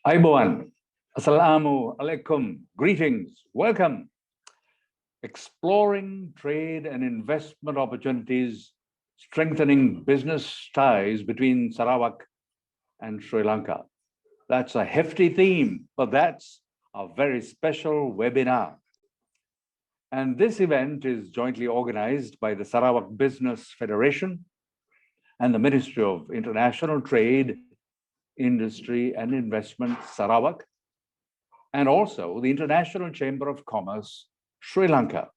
Aiboan, Assalamu alaikum, greetings, welcome. Exploring trade and investment opportunities, strengthening business ties between Sarawak and Sri Lanka. That's a hefty theme, but that's a very special webinar. And this event is jointly organized by the Sarawak Business Federation and the Ministry of International Trade, Industry and Investment, Sarawak, and also the International Chamber of Commerce, Sri Lanka.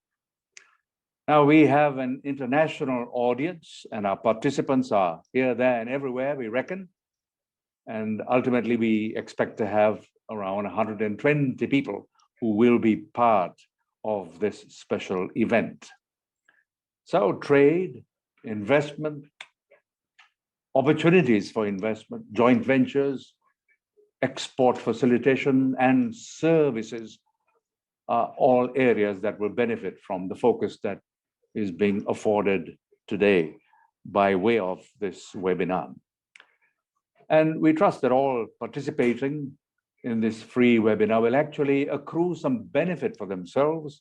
Now we have an international audience and our participants are here, there, and everywhere, we reckon. And ultimately, we expect to have around 120 people who will be part of this special event. So trade, investment, opportunities for investment, joint ventures, export facilitation, and services are all areas that will benefit from the focus that is being afforded today by way of this webinar. And we trust that all participating in this free webinar will actually accrue some benefit for themselves,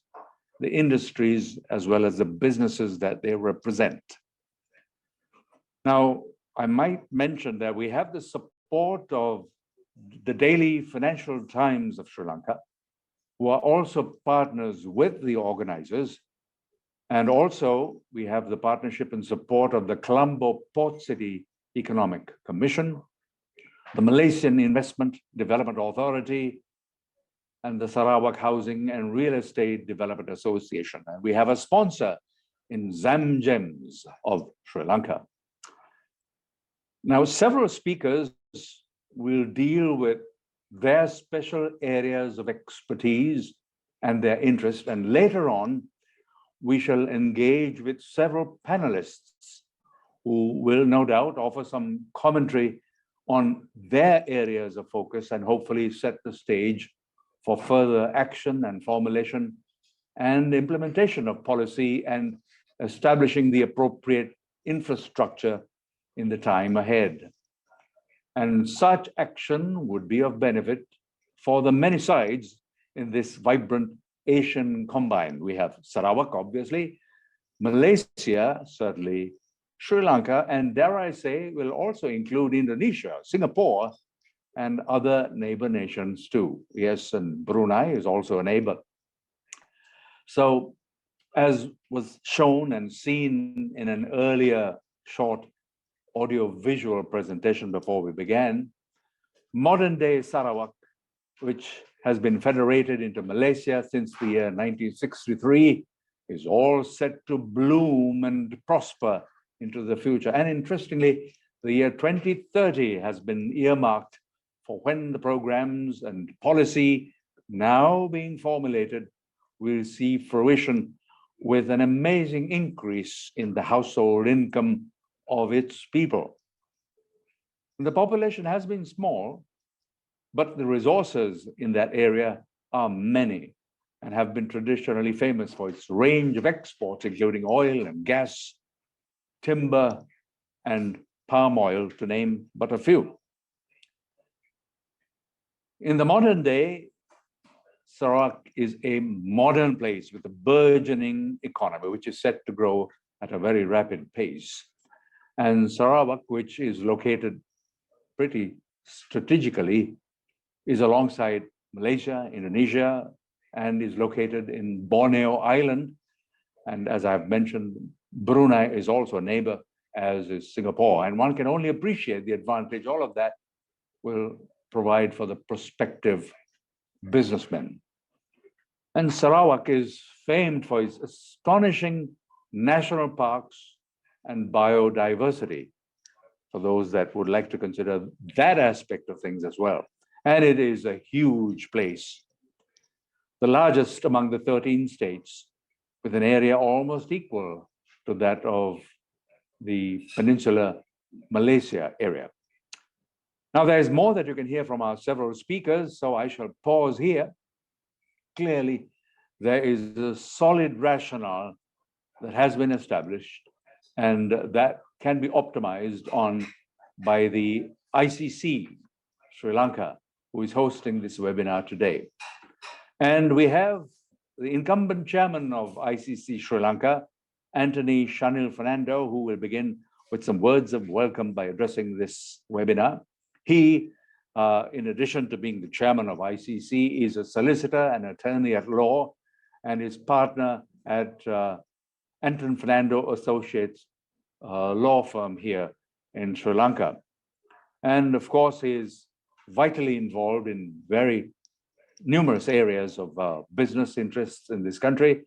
the industries, as well as the businesses that they represent. Now, I might mention that we have the support of the Daily Financial Times of Sri Lanka, who are also partners with the organizers. And also, we have the partnership and support of the Colombo Port City Economic Commission, the Malaysian Investment Development Authority, and the Sarawak Housing and Real Estate Development Association. And we have a sponsor in Zamgems of Sri Lanka. Now, several speakers will deal with their special areas of expertise and their interest, and later on, we shall engage with several panelists who will no doubt offer some commentary on their areas of focus and hopefully set the stage for further action and formulation and implementation of policy and establishing the appropriate infrastructure in the time ahead. And such action would be of benefit for the many sides in this vibrant Asian combine. We have Sarawak, obviously, Malaysia, certainly, Sri Lanka, and dare I say, will also include Indonesia, Singapore, and other neighbor nations too. Yes, and Brunei is also a neighbor. So, as was shown and seen in an earlier short audio-visual presentation before we began, modern-day Sarawak, which has been federated into Malaysia since the year 1963, is all set to bloom and prosper into the future. And interestingly, the year 2030 has been earmarked for when the programs and policy now being formulated will see fruition with an amazing increase in the household income of its people. The population has been small, but the resources in that area are many and have been traditionally famous for its range of exports, including oil and gas, timber, and palm oil, to name but a few. In the modern day, Sarawak is a modern place with a burgeoning economy, which is set to grow at a very rapid pace. And Sarawak, which is located pretty strategically, is alongside Malaysia, Indonesia, and is located in Borneo Island. And as I've mentioned, Brunei is also a neighbor, as is Singapore. And one can only appreciate the advantage all of that will provide for the prospective businessmen. And Sarawak is famed for its astonishing national parks and biodiversity, for those that would like to consider that aspect of things as well. And it is a huge place, the largest among the 13 states, with an area almost equal to that of the Peninsular Malaysia area. Now, there's more that you can hear from our several speakers, so I shall pause here. Clearly, there is a solid rationale that has been established and that can be optimized on by the ICC, Sri Lanka, who is hosting this webinar today. And we have the incumbent chairman of ICC Sri Lanka, Anthony Shanil Fernando, who will begin with some words of welcome by addressing this webinar. He, in addition to being the chairman of ICC, is a solicitor and attorney at law, and his partner at Anton Fernando Associates law firm here in Sri Lanka. And of course, he is vitally involved in very numerous areas of business interests in this country.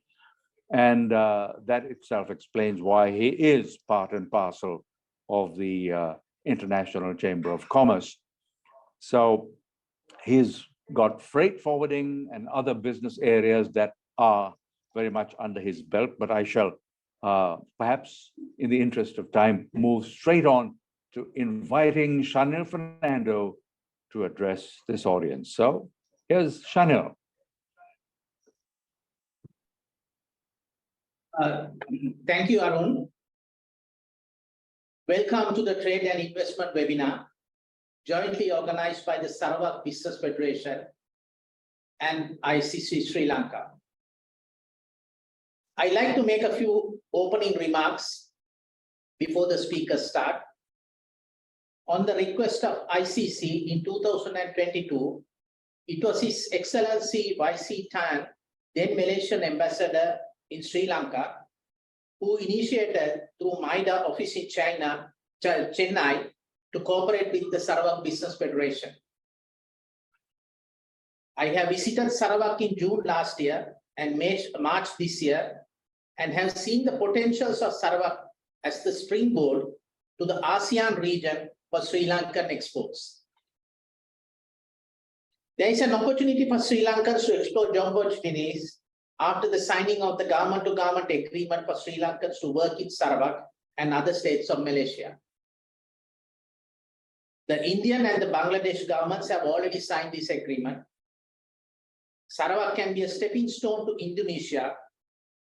And that itself explains why he is part and parcel of the International Chamber of Commerce. So he's got freight forwarding and other business areas that are very much under his belt, but I shall perhaps, in the interest of time, move straight on to inviting Shanil Fernando to address this audience. So here's Shanil. Thank you, Arun. Welcome to the Trade and Investment webinar, jointly organized by the Sarawak Business Federation and ICC Sri Lanka. I'd like to make a few opening remarks before the speakers start. On the request of ICC in 2022, it was His Excellency YC Tan, then Malaysian ambassador in Sri Lanka, who initiated through MIDA office in Chennai, to cooperate with the Sarawak Business Federation. I have visited Sarawak in June last year and March this year, and have seen the potentials of Sarawak as the springboard to the ASEAN region for Sri Lankan exports. There is an opportunity for Sri Lankans to explore job opportunities after the signing of the government-to-government agreement for Sri Lankans to work in Sarawak and other states of Malaysia. The Indian and the Bangladesh governments have already signed this agreement. Sarawak can be a stepping stone to Indonesia,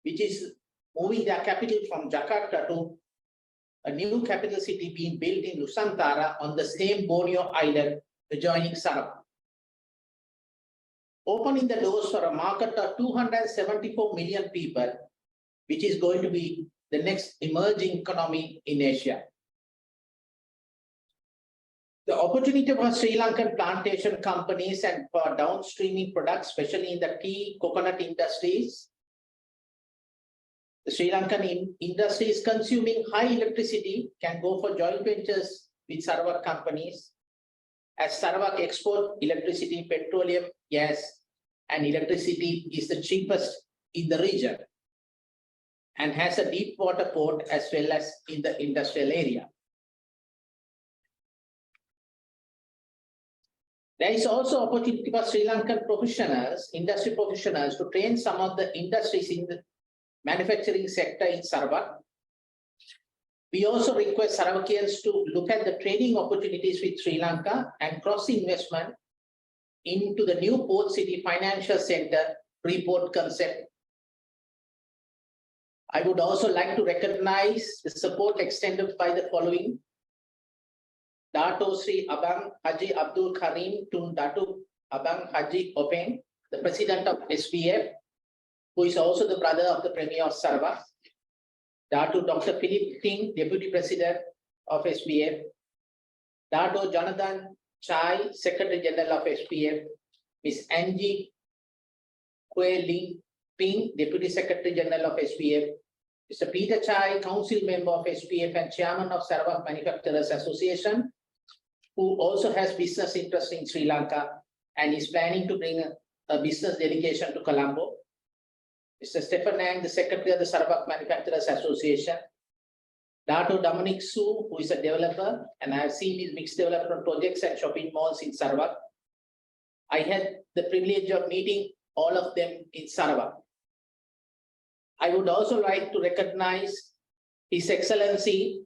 which is moving their capital from Jakarta to a new capital city being built in Nusantara on the same Borneo island adjoining Sarawak, opening the doors for a market of 274 million people, which is going to be the next emerging economy in Asia. The opportunity for Sri Lankan plantation companies and for downstreaming products, especially in the tea, coconut industries. The Sri Lankan industry is consuming high electricity, can go for joint ventures with Sarawak companies, as Sarawak export electricity, petroleum, gas, and electricity is the cheapest in the region and has a deep water port as well as in the industrial area. There is also opportunity for Sri Lankan professionals, industry professionals, to train some of the industries in the manufacturing sector in Sarawak. We also request Sarawakians to look at the trading opportunities with Sri Lanka and cross-investment into the new port city financial center pre-port concept. I would also like to recognize the support extended by the following: Dato Sri Abang Haji Abdul Karim Tun Datuk Abang Haji Openg, the president of SPF, who is also the brother of the Premier of Sarawak; Dato Dr. Philip Ting, Deputy President of SPF; Dato Jonathan Chai, Secretary General of SPF; Ms. Angie Kue Ling Ping, Deputy Secretary General of SPF; Mr. Peter Chai, Council Member of SPF and Chairman of Sarawak Manufacturers Association, who also has business interests in Sri Lanka and is planning to bring a business delegation to Colombo; Mr. Stephen Ang, the Secretary of the Sarawak Manufacturers Association; Dato Dominic Su, who is a developer, and I have seen his mixed development projects and shopping malls in Sarawak. I had the privilege of meeting all of them in Sarawak. I would also like to recognize His Excellency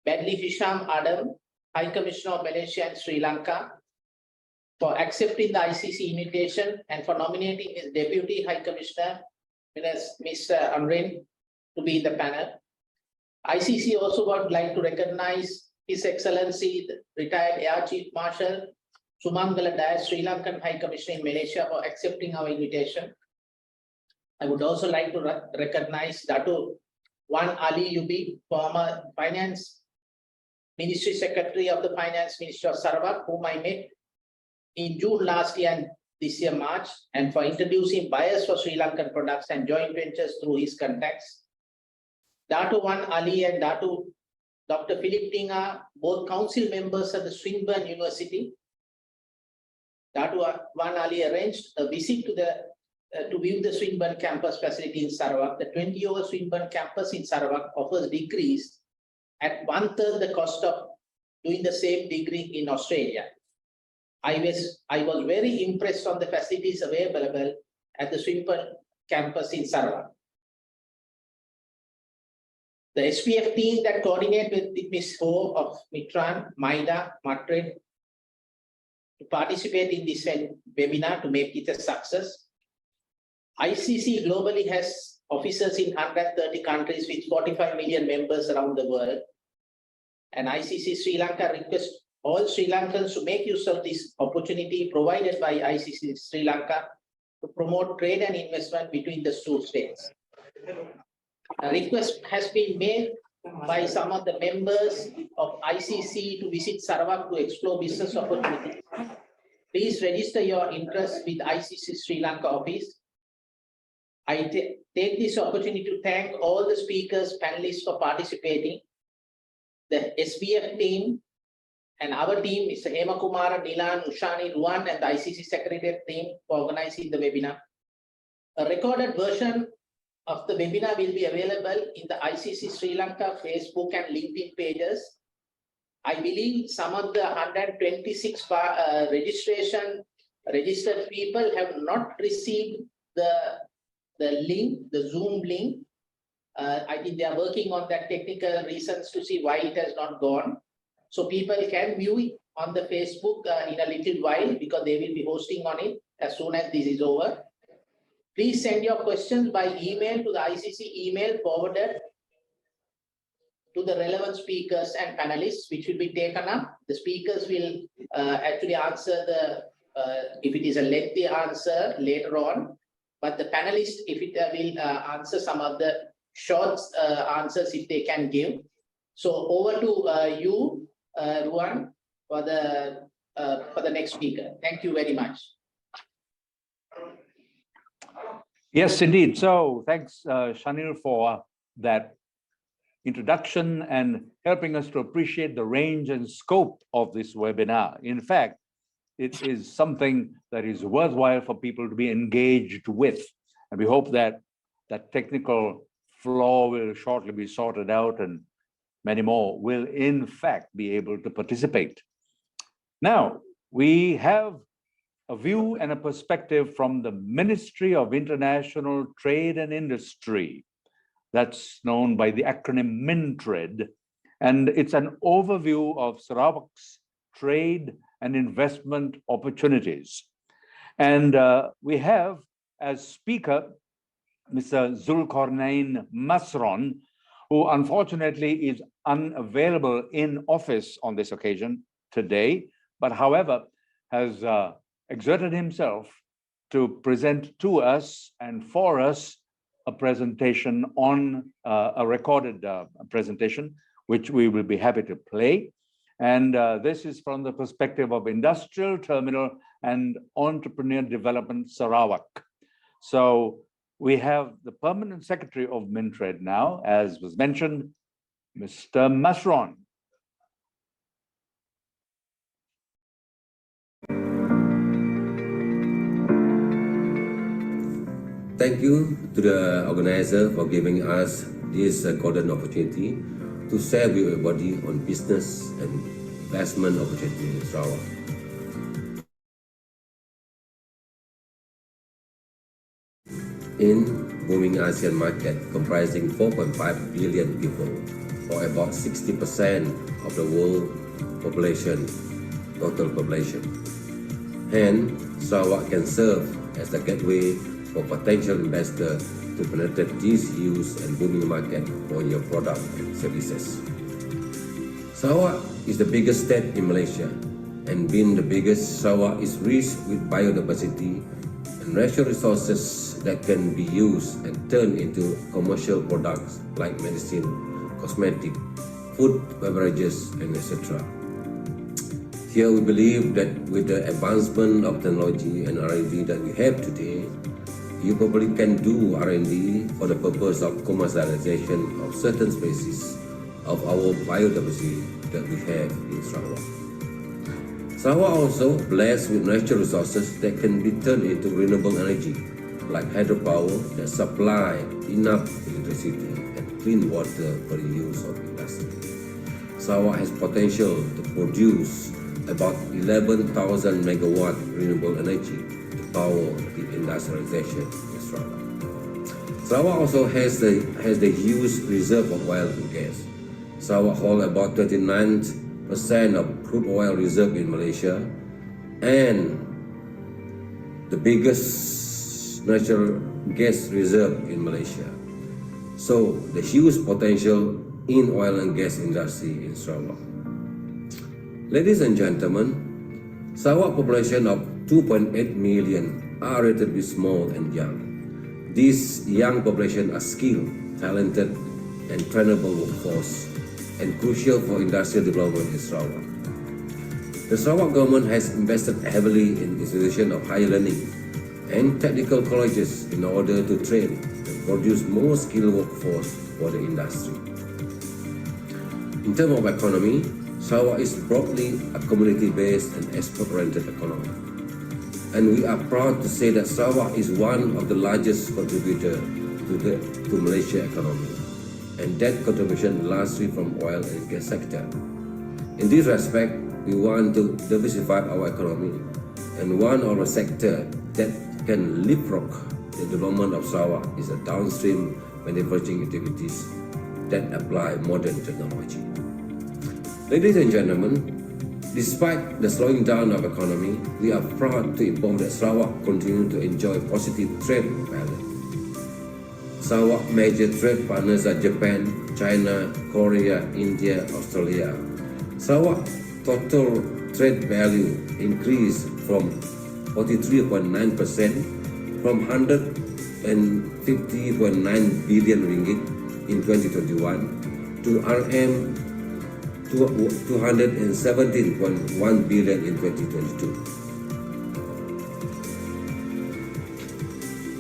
Badli Hisham Adam, High Commissioner of Malaysia and Sri Lanka, for accepting the ICC invitation and for nominating his Deputy High Commissioner, Mr. Amrin, to be in the panel. ICC also would like to recognize His Excellency, the retired Air Chief Marshal Sumangala Dias, Sri Lankan High Commissioner in Malaysia, for accepting our invitation. I would also like to recognize Datu Wan Ali Yubi, former Finance Ministry Secretary of the Finance Ministry of Sarawak, whom I met in June last year and this year March, and for introducing buyers for Sri Lankan products and joint ventures through his contacts. Datu Wan Ali and Datu Dr. Philip Ting are both council members at the Swinburne University. Datu Wan Ali arranged a visit to view the Swinburne campus facility in Sarawak. The 20-year Swinburne campus in Sarawak offers degrees at 1/3 the cost of doing the same degree in Australia. I was very impressed on the facilities available at the Swinburne campus in Sarawak. The SPF team that coordinate with Ms. Ho of Mitran, Maida, Madrid to participate in this webinar to make it a success. ICC globally has offices in 130 countries with 45 million members around the world. And ICC Sri Lanka requests all Sri Lankans to make use of this opportunity provided by ICC Sri Lanka to promote trade and investment between the two states. A request has been made by some of the members of ICC to visit Sarawak to explore business opportunities. Please register your interest with ICC Sri Lanka office. I take this opportunity to thank all the speakers, panelists for participating, the SBF team, and our team, Mr. Hema Kumara, Nilan, Ushani, Ruan, and the ICC Secretariat team for organizing the webinar. A recorded version of the webinar will be available in the ICC Sri Lanka Facebook and LinkedIn pages. I believe some of the 126 registered people have not received the link, the Zoom link. I think they are working on that technical reasons to see why it has not gone. So people can view it on the Facebook in a little while, because they will be hosting on it as soon as this is over. Please send your questions by email to the ICC email forwarded to the relevant speakers and panelists, which will be taken up. The speakers will actually answer if it is a lengthy answer later on, but the panelists, if it will answer some of the short answers if they can give. So over to you, Ruan, for the next speaker. Thank you very much. Yes, indeed. So thanks, Shanil, for that introduction and helping us to appreciate the range and scope of this webinar. In fact, it is something that is worthwhile for people to be engaged with. And we hope that that technical flaw will shortly be sorted out and many more will in fact be able to participate. Now, we have a view and a perspective from the Ministry of International Trade and Industry. That's known by the acronym MINTRAD. And it's an overview of Sarawak's trade and investment opportunities. And we have as speaker, Mr. Zulkarnain Masron, who unfortunately is unavailable in office on this occasion today, but however, has exerted himself to present to us and for us a presentation on a recorded presentation, which we will be happy to play. And this is from the perspective of Industrial Terminal and Entrepreneur Development Sarawak. So we have the Permanent Secretary of MINTRAD now, as was mentioned, Mr. Masron. Thank you to the organizer for giving us this golden opportunity to share with everybody on business and investment opportunity in Sarawak. In booming ASEAN market comprising 4.5 billion people, or about 60% of the world population, total population. And Sarawak can serve as the gateway for potential investors to penetrate this huge and booming market for your product and services. Sarawak is the biggest state in Malaysia and being the biggest, Sarawak is rich with biodiversity and natural resources that can be used and turned into commercial products like medicine, cosmetic, food, beverages, and etc. Here we believe that with the advancement of technology and R&D that we have today, you probably can do R&D for the purpose of commercialization of certain species of our biodiversity that we have in Sarawak. Sarawak also blessed with natural resources that can be turned into renewable energy, like hydropower that supply enough electricity and clean water for the use of industry. Sarawak has potential to produce about 11,000 megawatt renewable energy to power the industrialization in Sarawak. Sarawak also has the huge reserve of oil and gas. Sarawak holds about 39% of crude oil reserve in Malaysia and the biggest natural gas reserve in Malaysia. So the huge potential in oil and gas industry in Sarawak. Ladies and gentlemen, Sarawak population of 2.8 million are relatively small and young. These young population are skilled, talented, and trainable workforce and crucial for industrial development in Sarawak. The Sarawak government has invested heavily in institution of higher learning and technical colleges in order to train and produce more skilled workforce for the industry. In terms of economy, Sarawak is broadly a community-based and export-oriented economy. And we are proud to say that Sarawak is one of the largest contributors to Malaysia economy, and that contribution largely from oil and gas sector. In this respect, we want to diversify our economy, and one of the sector that can leapfrog the development of Sarawak is the downstream manufacturing activities that apply modern technology. Ladies and gentlemen, despite the slowing down of economy, we are proud to inform that Sarawak continues to enjoy positive trade balance. Sarawak major trade partners are Japan, China, Korea, India, Australia. Sarawak total trade value increased from 43.9% from 150.9 billion ringgit in 2021 to RM 217.1 billion in 2022.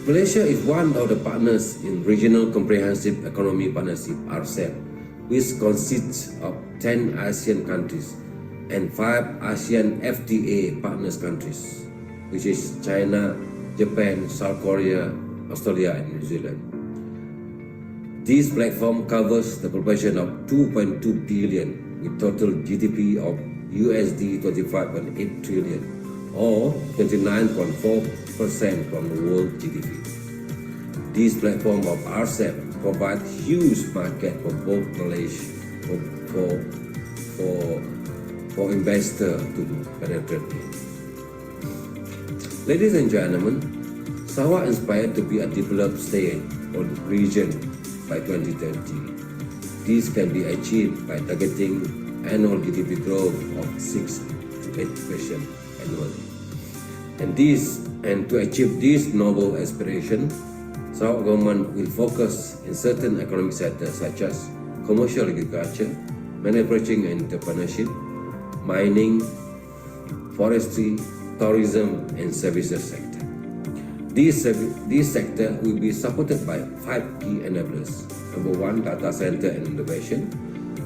Malaysia is one of the partners in Regional Comprehensive Economic Partnership (RCEP), which consists of 10 ASEAN countries and 5 ASEAN FTA partners countries, which is China, Japan, South Korea, Australia, and New Zealand. This platform covers the population of 2.2 billion with total GDP of USD 25.8 trillion or 29.4% from the world GDP. This platform of RCEP provides huge market for both Malaysia for investors to penetrate in. Ladies and gentlemen, Sarawak inspired to be a developed state or region by 2030. This can be achieved by targeting annual GDP growth of 6 to 8% annually. And to achieve this noble aspiration, Sarawak government will focus in certain economic sectors such as commercial agriculture, manufacturing and entrepreneurship, mining, forestry, tourism, and services sector. This sector will be supported by 5 key enablers. Number 1, data center and innovation.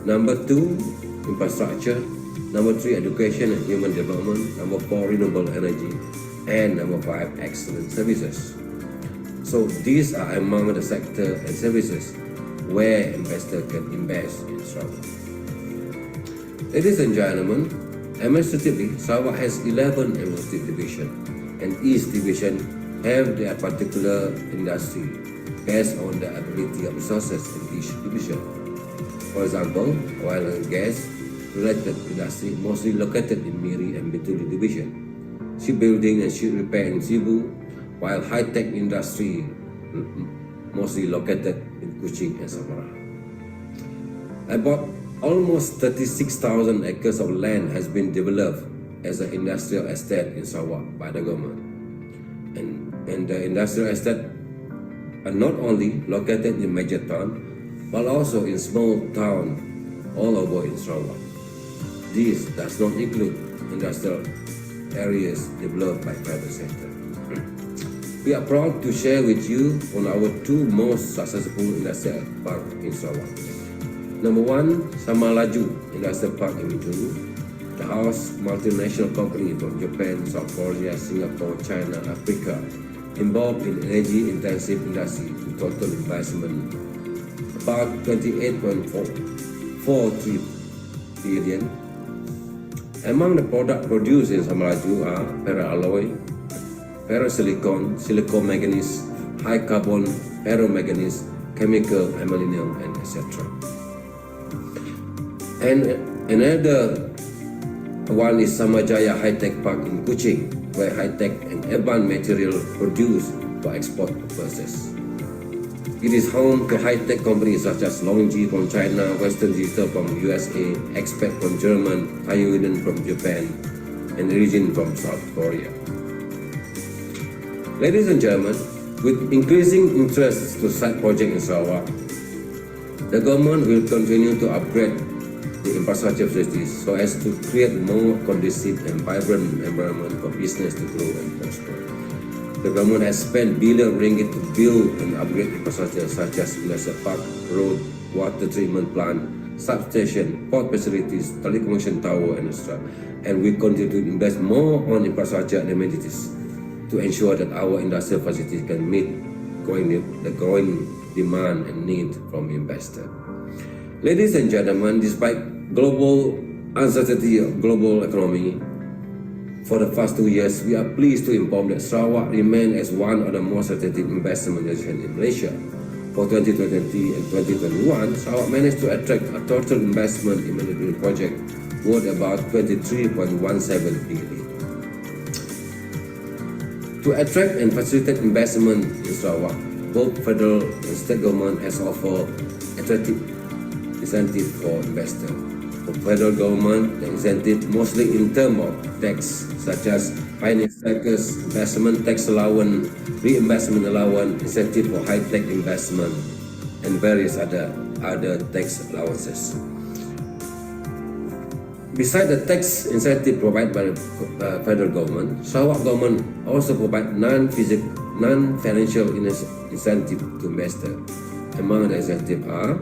Number 2, infrastructure. Number 3, education and human development. Number 4, renewable energy. And number 5, excellent services. So these are among the sector and services where investors can invest in Sarawak. Ladies and gentlemen, administratively, Sarawak has 11 administrative divisions, and each division have their particular industry based on the ability of resources in each division. For example, oil and gas related industry mostly located in Miri and Betuli division, shipbuilding and ship repair in Cebu, while high-tech industry mostly located in Kuching and Samara. About almost 36,000 acres of land has been developed as an industrial estate in Sarawak by the government. And the industrial estate are not only located in major town, but also in small town all over in Sarawak. This does not include industrial areas developed by private sector. We are proud to share with you on our two most successful industrial park in Sarawak. Number one, Samalaju Industrial Park in Mitunu. The house multinational company from Japan, South Korea, Singapore, China, Africa, involved in energy-intensive industry with total investment about 28.43 billion. Among the products produced in Samalaju are ferroalloy, ferrosilicon, silicon manganese, high carbon ferromanganese, chemical aluminum, and etc. And another one is Samajaya High-Tech Park in Kuching, where high-tech and advanced material produced for export purposes. It is home to high-tech companies such as Longji from China, Western Digital from USA, Expect from Germany, Hyuden from Japan, and Origin from South Korea. Ladies and gentlemen, with increasing interest to site project in Sarawak, the government will continue to upgrade the infrastructure facilities so as to create more conducive and vibrant environment for business to grow and prosper. The government has spent billion ringgit to build and upgrade infrastructure such as industrial park, road, water treatment plant, substation, port facilities, telecommunication tower, and etc. And we continue to invest more on infrastructure and amenities to ensure that our industrial facilities can meet the growing demand and need from investors. Ladies and gentlemen, despite global uncertainty of global economy, for the past 2 years, we are pleased to inform that Sarawak remains as one of the most attractive investment destinations in Malaysia. For 2020 and 2021, Sarawak managed to attract a total investment in management project worth about 23.17 billion. To attract and facilitate investment in Sarawak, both federal and state government has offered attractive incentive for investors. For federal government, the incentive mostly in terms of tax, such as finance taxes, investment tax allowance, reinvestment allowance, incentive for high-tech investment, and various other tax allowances. Besides the tax incentive provided by the federal government, Sarawak government also provides non-financial incentive to investors. Among the incentives are: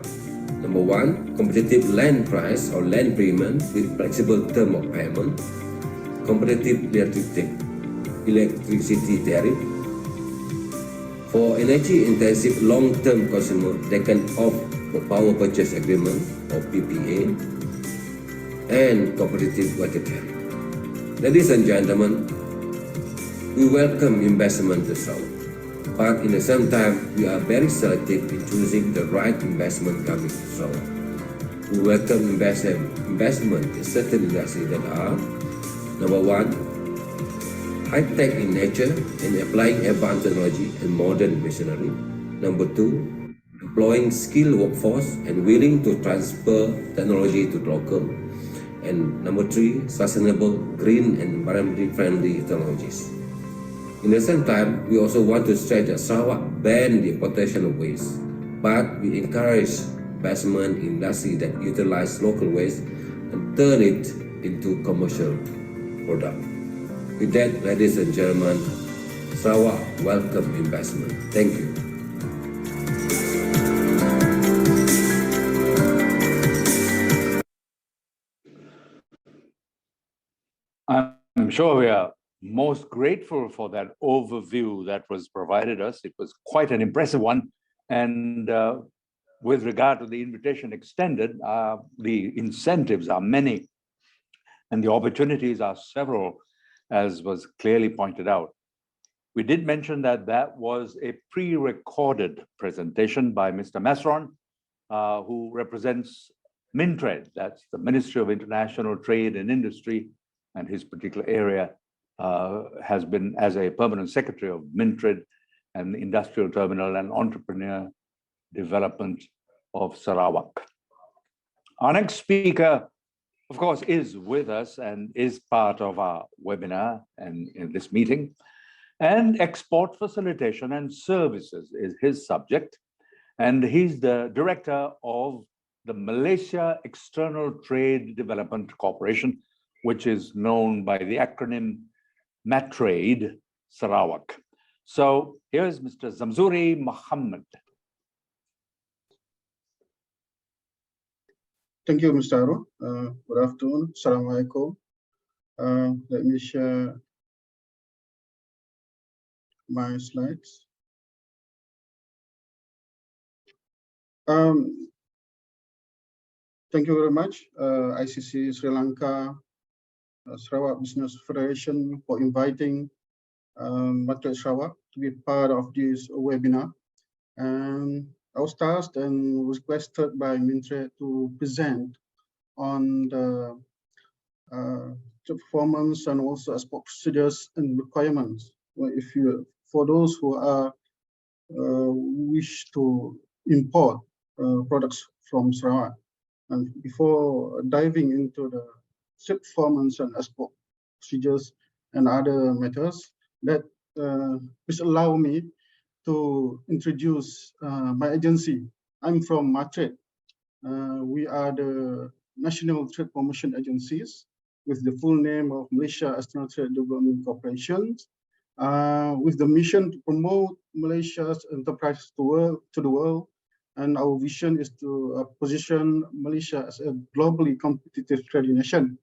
number one, competitive land price or land premium with flexible term of payment, competitive electricity tariff. For energy-intensive long-term consumer, they can opt for power purchase agreement or PPA, and competitive water tariff. Ladies and gentlemen, we welcome investment to Sarawak. But in the same time, we are very selective in choosing the right investment coming to Sarawak. We welcome investment in certain industries that are: number one, high-tech in nature and applying advanced technology and modern machinery. Number two, employing skilled workforce and willing to transfer technology to local. And number three, sustainable, green, and environmentally friendly technologies. In the same time, we also want to stress that Sarawak ban the importation of waste, but we encourage investment in industry that utilize local waste and turn it into commercial product. With that, ladies and gentlemen, Sarawak welcome investment. Thank you. I'm sure we are most grateful for that overview that was provided us. It was quite an impressive one. And with regard to the invitation extended, the incentives are many and the opportunities are several, as was clearly pointed out. We did mention that that was a pre-recorded presentation by Mr. Masron, who represents Mintrade, that's the Ministry of International Trade and Industry, and his particular area has been as a permanent secretary of Mintrade and the Industrial Terminal and Entrepreneur Development of Sarawak. Our next speaker of course, is with us and is part of our webinar and in this meeting. And export facilitation and services is his subject. And he's the director of the Malaysia External Trade Development Corporation, which is known by the acronym MATRADE Sarawak. So here's Mr. Zamzuri Muhammad. Thank you, Mr. Aro. Good afternoon. Assalamualaikum. Let me share my slides. Thank you very much, ICC Sri Lanka, Sarawak Business Federation, for inviting MATRADE Sarawak to be part of this webinar. And I was tasked and requested by MINTRADE to present on the performance and also export procedures and requirements. Well, for those who are wish to import products from Sarawak. And before diving into the performance and export procedures and other matters, please allow me to introduce my agency. I'm from MATRADE. We are the National Trade Promotion Agencies with the full name of Malaysia External Trade Development Corporation, with the mission to promote Malaysia's enterprise to the world. And our vision is to position Malaysia as a globally competitive trading nation.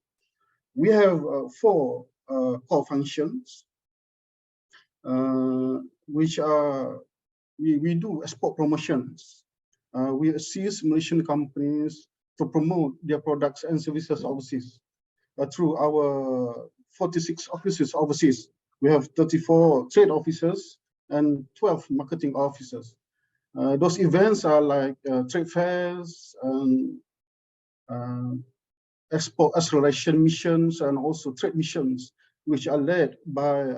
We have four core functions, which are, we do export promotions. We assist Malaysian companies to promote their products and services overseas through our 46 offices overseas. We have 34 trade officers and 12 marketing officers. Those events are like trade fairs and export acceleration missions and also trade missions, which are led by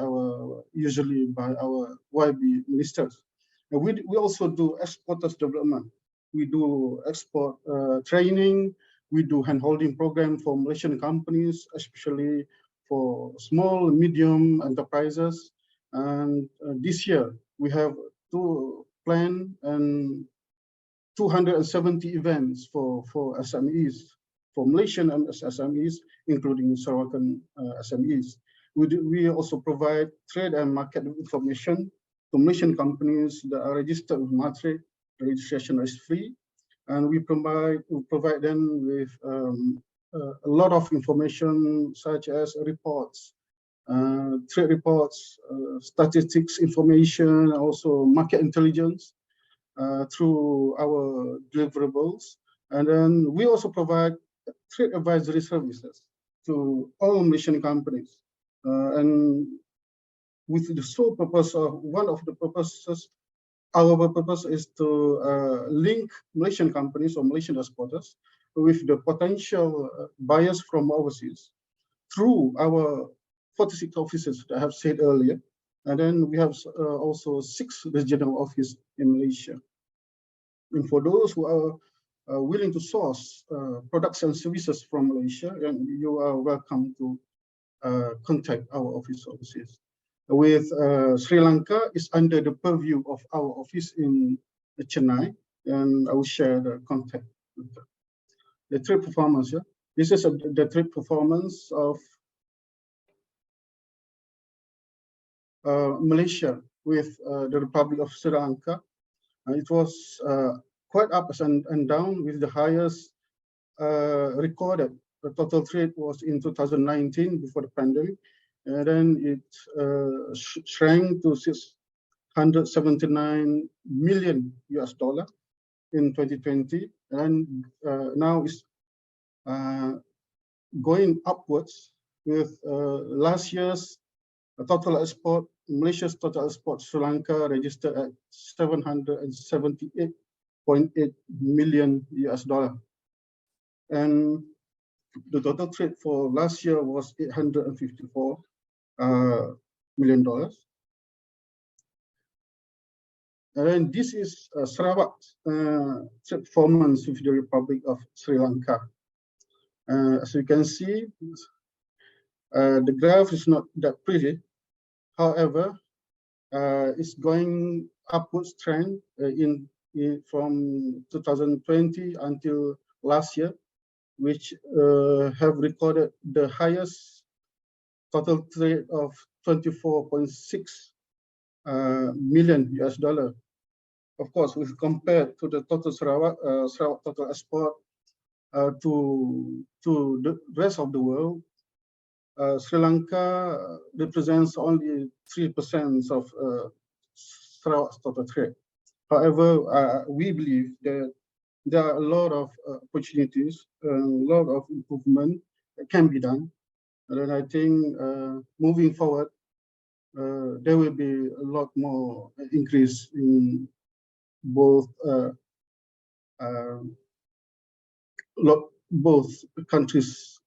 usually by our YB ministers. And we also do exporters development. We do export training. We do hand-holding program for Malaysian companies, especially for small, medium enterprises. And this year we have planned and 270 events for SMEs, for Malaysian SMEs, including Sarawakan SMEs. We also provide trade and market information to Malaysian companies that are registered with MATRADE. The registration is free, and we provide them with a lot of information, such as reports, trade reports, statistics information, also market intelligence through our deliverables. And then we also provide trade advisory services to all Malaysian companies. And with the sole purpose of, one of the purposes, our purpose is to link Malaysian companies or Malaysian exporters with the potential buyers from overseas through our 46 offices that I have said earlier. And then we have also 6 regional offices in Malaysia. And for those who are willing to source products and services from Malaysia, and you are welcome to contact our office overseas. With Sri Lanka is under the purview of our office in Chennai, and I will share the contact with the trade performance. Yeah? This is the trade performance of Malaysia with the Republic of Sri Lanka. It was quite ups and down, with the highest recorded. The total trade was in 2019 before the pandemic, and then it shrank to $679 million in 2020, and now it's going upwards with last year's total export. Malaysia's total export Sri Lanka registered at $778.8 million, and the total trade for last year was $854 million. And then this is Sarawak's trade performance with the Republic of Sri Lanka. As you can see, the graph is not that pretty. However, it's going upwards trend from 2020 until last year, which have recorded the highest total trade of 24.6 million US dollar. Of course, if compared to the total Sarawak total export to the rest of the world, Sri Lanka represents only 3% of Sarawak's total trade. However, we believe that there are a lot of opportunities, a lot of improvement that can be done. And then I think moving forward, there will be a lot more increase in both both countries'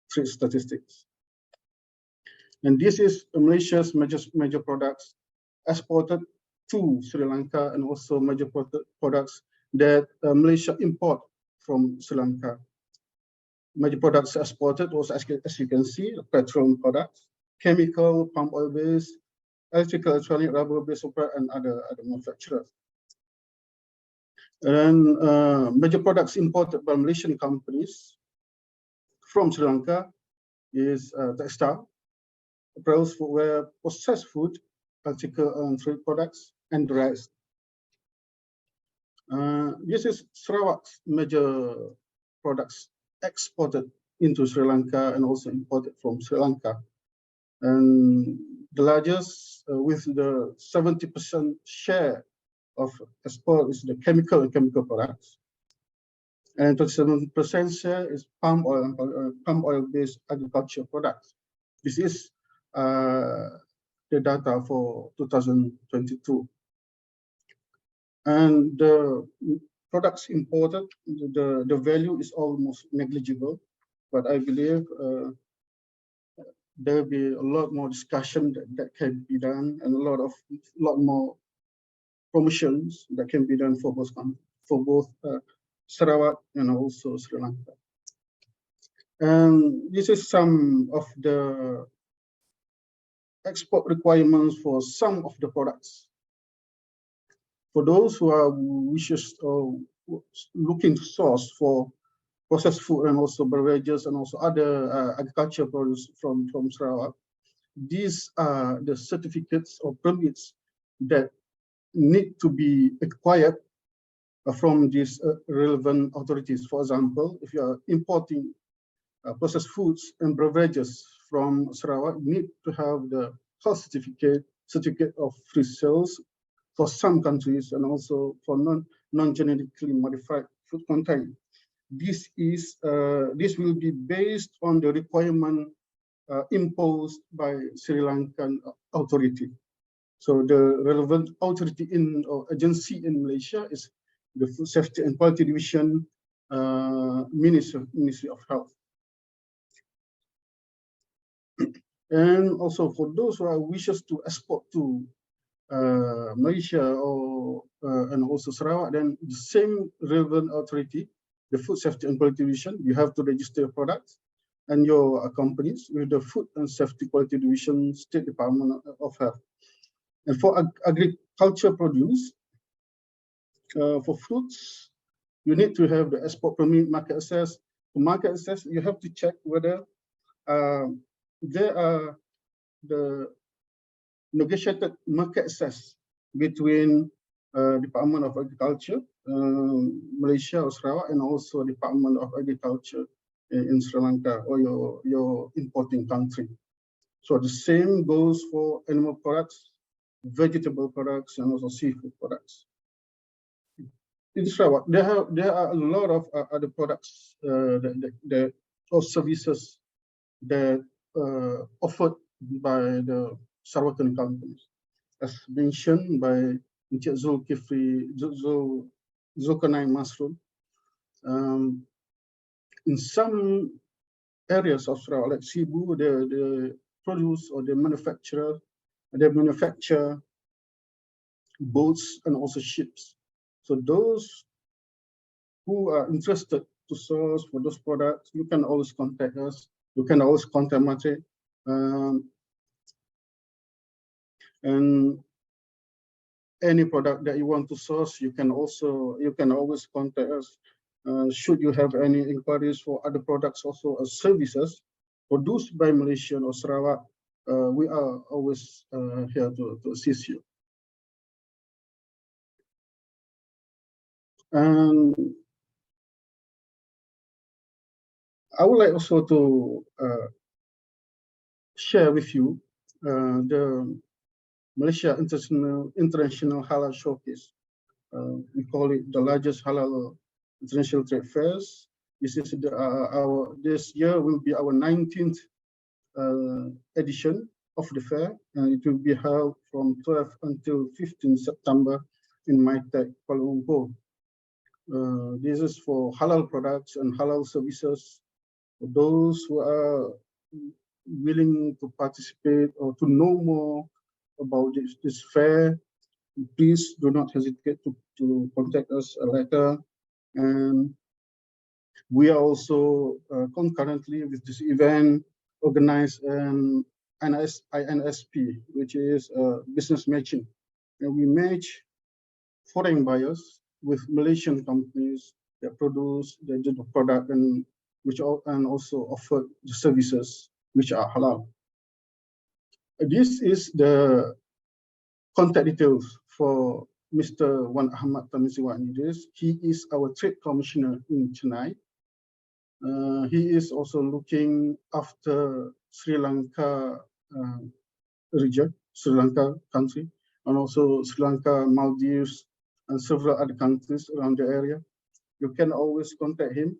trade statistics. And this is Malaysia's major products exported to Sri Lanka, and also major products that Malaysia import from Sri Lanka. Major products exported was, as you can see, petroleum products, chemical, palm oil based, electrical, electronic, rubber based, and other manufacturers. And major products imported by Malaysian companies from Sri Lanka is textile, apparel, footwear, processed food, electrical and trade products, and the rest. This is Sarawak's major products exported into Sri Lanka and also imported from Sri Lanka. And the largest, with the 70% share of export, is the chemical and chemical products. And 27% share is palm oil based agriculture products. This is the data for 2022. And the products imported, the value is almost negligible, but I believe there will be a lot more discussion that can be done, and a lot more promotions that can be done for both Sarawak and also Sri Lanka. And this is some of the export requirements for some of the products. For those who are wishes or looking to source for processed food and also beverages and also other agriculture produce from Sarawak, these are the certificates or permits that need to be acquired from these relevant authorities. For example, if you are importing processed foods and beverages from Sarawak, you need to have the health certificate of free sales for some countries, and also for non-genetically modified food content. This will be based on the requirement imposed by Sri Lankan authority. So the relevant authority or agency in Malaysia is the Food Safety and Quality Division, Ministry of Health. And also for those who are wishes to export to Malaysia and also Sarawak, then the same relevant authority, the Food Safety and Quality Division, you have to register your products and your companies with the Food and Safety Quality Division, State Department of Health. And for agriculture produce, for fruits, you need to have the export permit, market access. For market access, you have to check whether there are the negotiated market access between Department of Agriculture, Malaysia or Sarawak, and also Department of Agriculture in Sri Lanka, or your importing country. So the same goes for animal products, vegetable products, and also seafood products. In Sarawak, there are a lot of other products or services that offered by the Sarawakan companies, as mentioned by Encik Zulkarnain Masrur. In some areas of Sarawak, like Sibu, they produce or they manufacture boats and also ships. So those who are interested to source for those products, you can always contact us. You can always contact Mate. And any product that you want to source, you can always contact us. Should you have any inquiries for other products also as services produced by Malaysian or Sarawak, we are always here to assist you. And I would like also to share with you the Malaysia International Halal Showcase. We call it the largest halal international trade fairs. This is this year will be our 19th edition of the fair, and it will be held from 12 until 15 September in MyTech, Kuala Lumpur. This is for halal products and halal services. For those who are willing to participate or to know more about this fair, please do not hesitate to contact us a letter. And we are also concurrently with this event organize an INSP, which is business matching. And we match foreign buyers with Malaysian companies that produce the product and also offer the services which are halal. This is the contact details for Mr. Wan Ahmad Tamisiwani. He is our trade commissioner in Chennai. He is also looking after Sri Lanka region, Sri Lanka country, and also Sri Lanka, Maldives, and several other countries around the area. You can always contact him.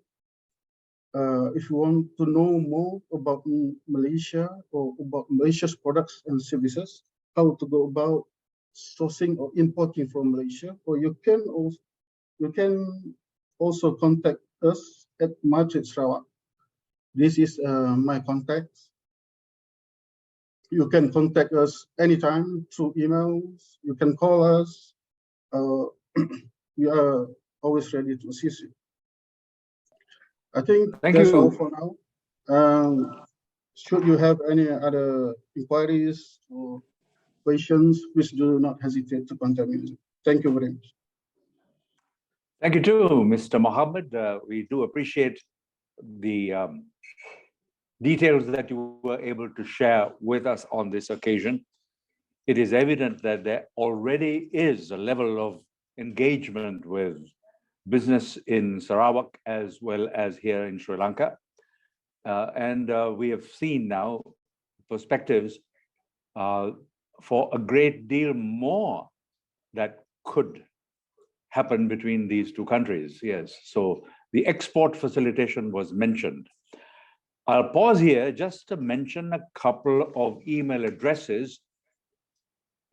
If you want to know more about Malaysia or about Malaysia's products and services, how to go about sourcing or importing from Malaysia, or you can also contact us at Madrid Sarawak. This is my contact. You can contact us anytime through emails. You can call us. We are always ready to assist you. I think that's all for now. Should you have any other inquiries or questions, please do not hesitate to contact me. Thank you very much. Thank you too, Mr. Mohammed. We do appreciate the details that you were able to share with us on this occasion. It is evident that there already is a level of engagement with business in Sarawak as well as here in Sri Lanka. And we have seen now perspectives for a great deal more that could happen between these two countries. Yes, so the export facilitation was mentioned. I'll pause here just to mention a couple of email addresses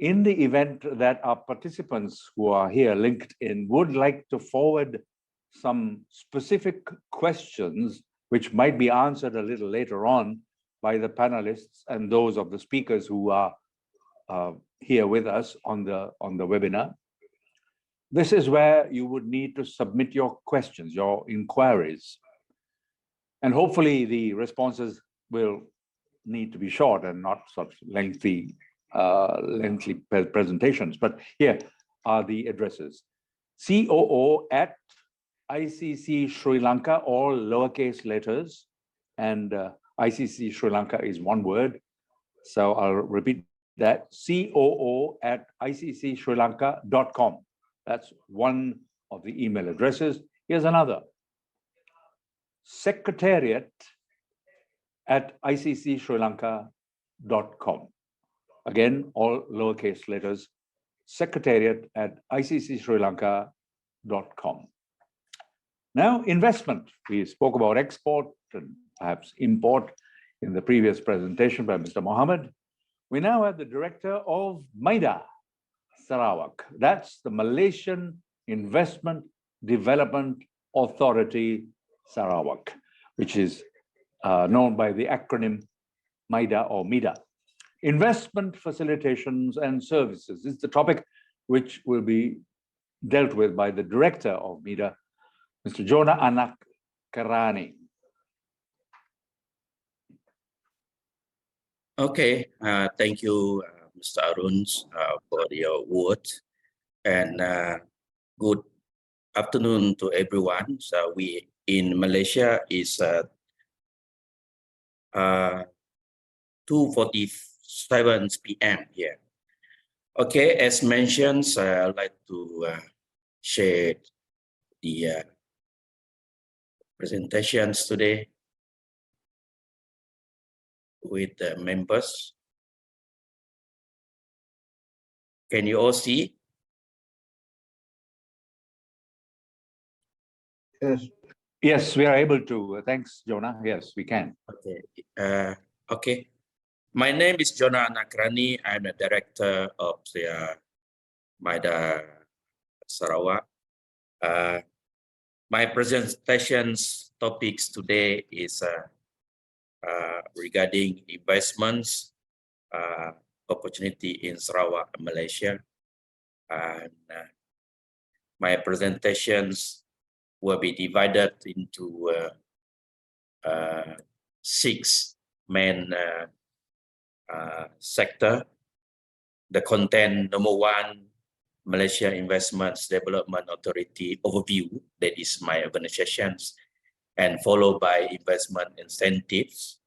in the event that our participants who are here linked in would like to forward some specific questions which might be answered a little later on by the panelists and those of the speakers who are here with us on the webinar. This is where you would need to submit your questions, your inquiries. And hopefully the responses will need to be short and not such lengthy presentations. But here are the addresses. COO@ICC Sri Lanka, all lowercase letters, and ICC Sri Lanka is one word. So I'll repeat that, COO@ICCSriLanka.com. That's one of the email addresses. Here's another. Secretariat@ICCSriLanka.com. Again, all lowercase letters, secretariat@ICCSriLanka.com. Now, investment. We spoke about export and perhaps import in the previous presentation by Mr. Mohammed. We now have the director of MIDA, Sarawak. That's the Malaysian Investment Development Authority, Sarawak, which is known by the acronym MIDA or MIDA. Investment facilitations and services is the topic which will be dealt with by the director of MIDA, Mr. Jonah Anak Karani. Okay, thank you, Mr. Arun, for your words, and good afternoon to everyone. So we in Malaysia is 2:47 p.m. here. Okay, as mentioned, I'd like to share the presentations today with the members. Can you all see? Yes. Yes, we are able to. Thanks, Jonah. Yes, we can. Okay. Okay. My name is Jonah Nakrani. I'm the director of the MIDA Sarawak. My presentation's topics today is regarding investments opportunity in Sarawak, Malaysia. And my presentations will be divided into 6 main sector. The content, number 1, Malaysia Investments Development Authority overview, that is my organizations, and followed by investment incentives.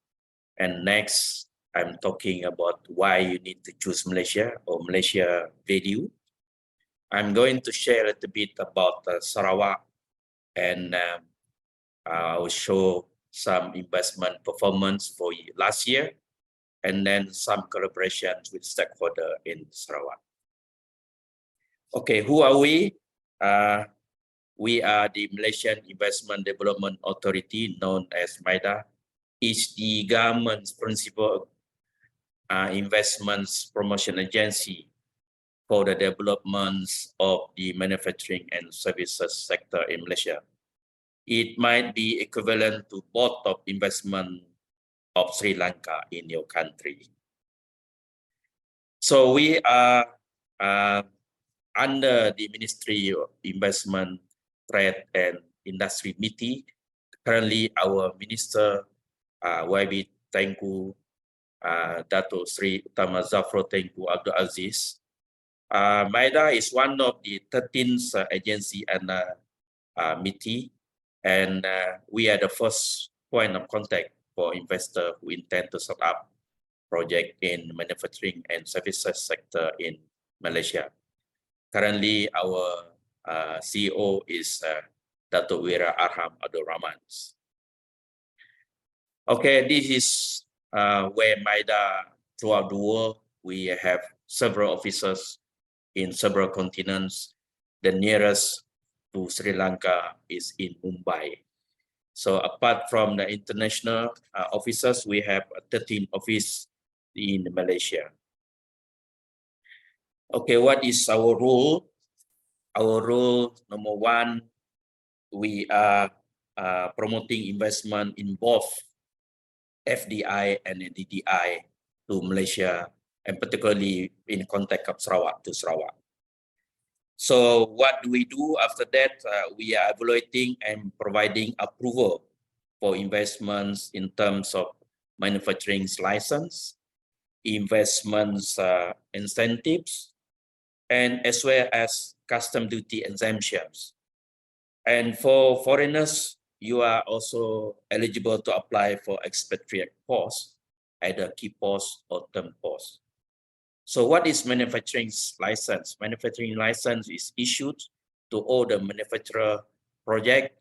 And next, I'm talking about why you need to choose Malaysia or Malaysia value. I'm going to share a little bit about Sarawak, and I will show some investment performance for last year, and then some collaborations with stakeholders in Sarawak. Okay, who are we? We are the Malaysian Investment Development Authority, known as MIDA. It's the government's principal investments promotion agency for the developments of the manufacturing and services sector in Malaysia. It might be equivalent to both of investment of Sri Lanka in your country. So we are under the Ministry of Investment, Trade and Industry MITI. Currently, our Minister, YB Tengku, Dato Sri Utama Zafro Tengku Abdul Aziz. MIDA is one of the 13th agency under MITI, and we are the first point of contact for investors who intend to set up project in manufacturing and services sector in Malaysia. Currently, our CEO is Dato Wira Arham Abdul Rahman. Okay, this is where MIDA throughout the world, we have several offices in several continents. The nearest to Sri Lanka is in Mumbai. So apart from the international offices, we have 13 offices in Malaysia. Okay, what is our role? Our role, number 1, we are promoting investment in both FDI and DDI to Malaysia, and particularly in context of Sarawak to Sarawak. So what do we do after that? We are evaluating and providing approval for investments in terms of manufacturing license, investments incentives, and as well as custom duty exemptions. And for foreigners, you are also eligible to apply for expatriate post, either key post or term post. So what is manufacturing license? Manufacturing license is issued to all the manufacturer project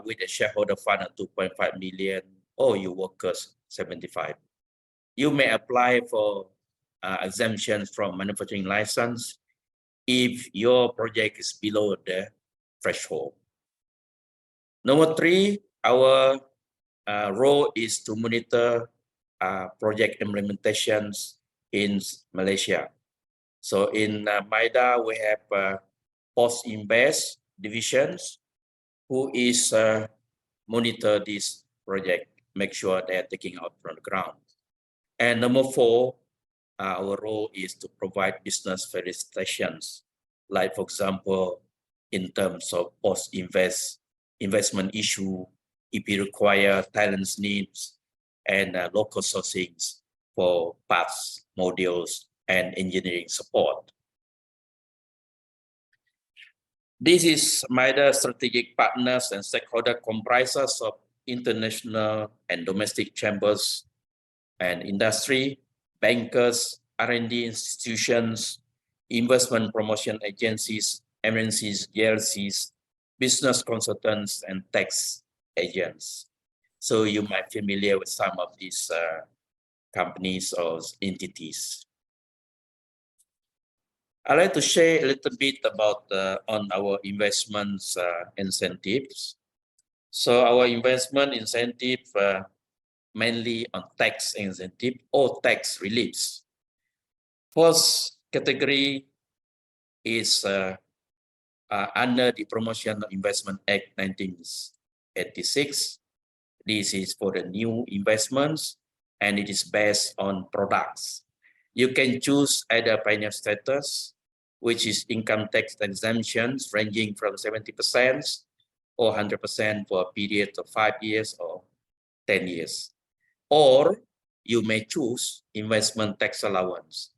with a shareholder fund of 2.5 million or your workers 75. You may apply for exemptions from manufacturing license if your project is below the threshold. Number 3, our role is to monitor project implementations in Malaysia. So in MIDA, we have post-invest divisions who is monitor this project, make sure they're taking out from the ground. And number 4, our role is to provide business felicitations, like for example, in terms of post-investment issue if you require talents needs and local sourcings for parts, modules, and engineering support. This is my strategic partners and stakeholder comprises of international and domestic chambers and industry, bankers, R&D institutions, investment promotion agencies, MNCs, GLCs, business consultants, and tax agents. So you might be familiar with some of these companies or entities. I'd like to share a little bit about on our investments incentives. So our investment incentive mainly on tax incentive or tax reliefs. First category is under the Promotion of Investment Act 1986. This is for the new investments and it is based on products. You can choose either pioneer status, which is income tax exemptions ranging from 70% or 100% for a period of 5 years or 10 years. Or you may choose investment tax allowance,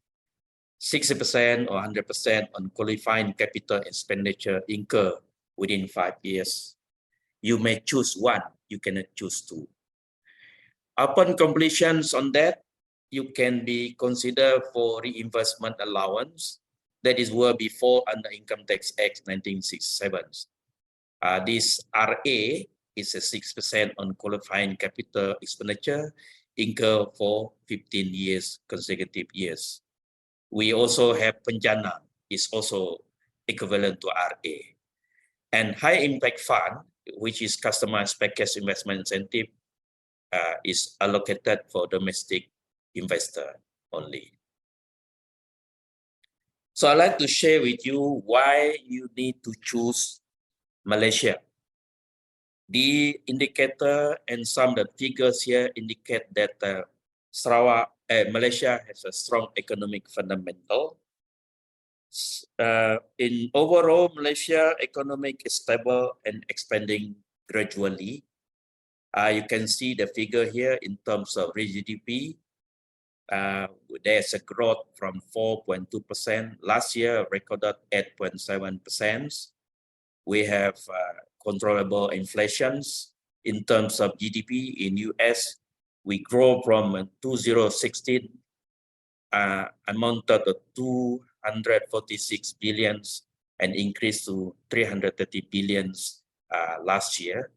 60% or 100% on qualifying capital expenditure incurred within 5 years. You may choose one, you cannot choose two. Upon completions on that, you can be considered for reinvestment allowance. That is were before under Income Tax Act 1967. This RA is a 6% on qualifying capital expenditure incurred for 15 years consecutive years. We also have Penjana, is also equivalent to RA. And high impact fund, which is customized package investment incentive, is allocated for domestic investor only. So I'd like to share with you why you need to choose Malaysia. The indicator and some of the figures here indicate that Sarawak, Malaysia has a strong economic fundamental. In overall, Malaysia economic is stable and expanding gradually. You can see the figure here in terms of GDP. There's a growth from 4.2%. Last year, recorded 8.7%. We have controllable inflations. In terms of GDP in US, we grow from 2016 amounted to 246 billions and increased to 330 billions last year.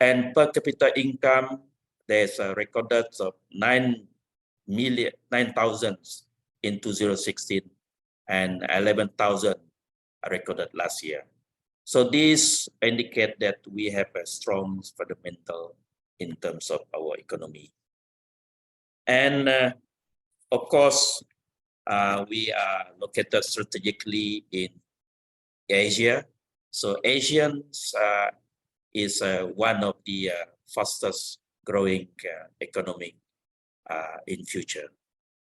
And per capita income, there's a recorded of 9,000 in 2016 and 11,000 recorded last year. So these indicate that we have a strong fundamental in terms of our economy. And of course, we are located strategically in Asia. So Asians is one of the fastest growing economy in future.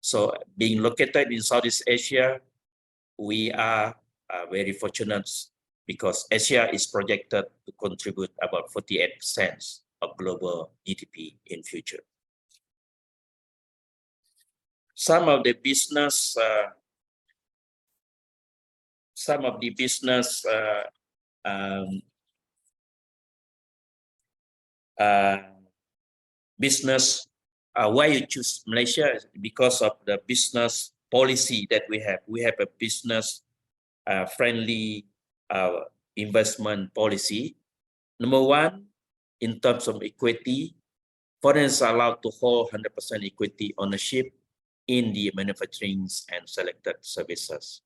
So being located in Southeast Asia, we are very fortunate because Asia is projected to contribute about 48% of global GDP in future. Some of the business why you choose Malaysia is because of the business policy that we have. We have a business friendly investment policy. Number one, in terms of equity, foreigners are allowed to hold 100% equity ownership in the manufacturing and selected services.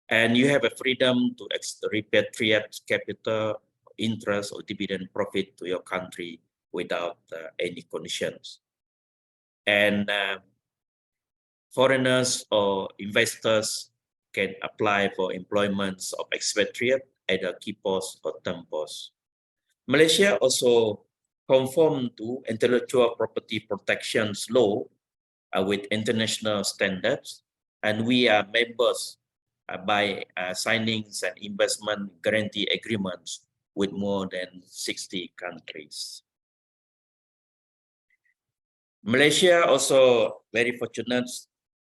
And you have a freedom to repatriate capital, interest, or dividend profit to your country without any conditions. And foreigners or investors can apply for employments of expatriate, either key post or term post. Malaysia also conform to intellectual property protections law with international standards, and we are members by signing an investment guarantee agreements with more than 60 countries. Malaysia also very fortunate,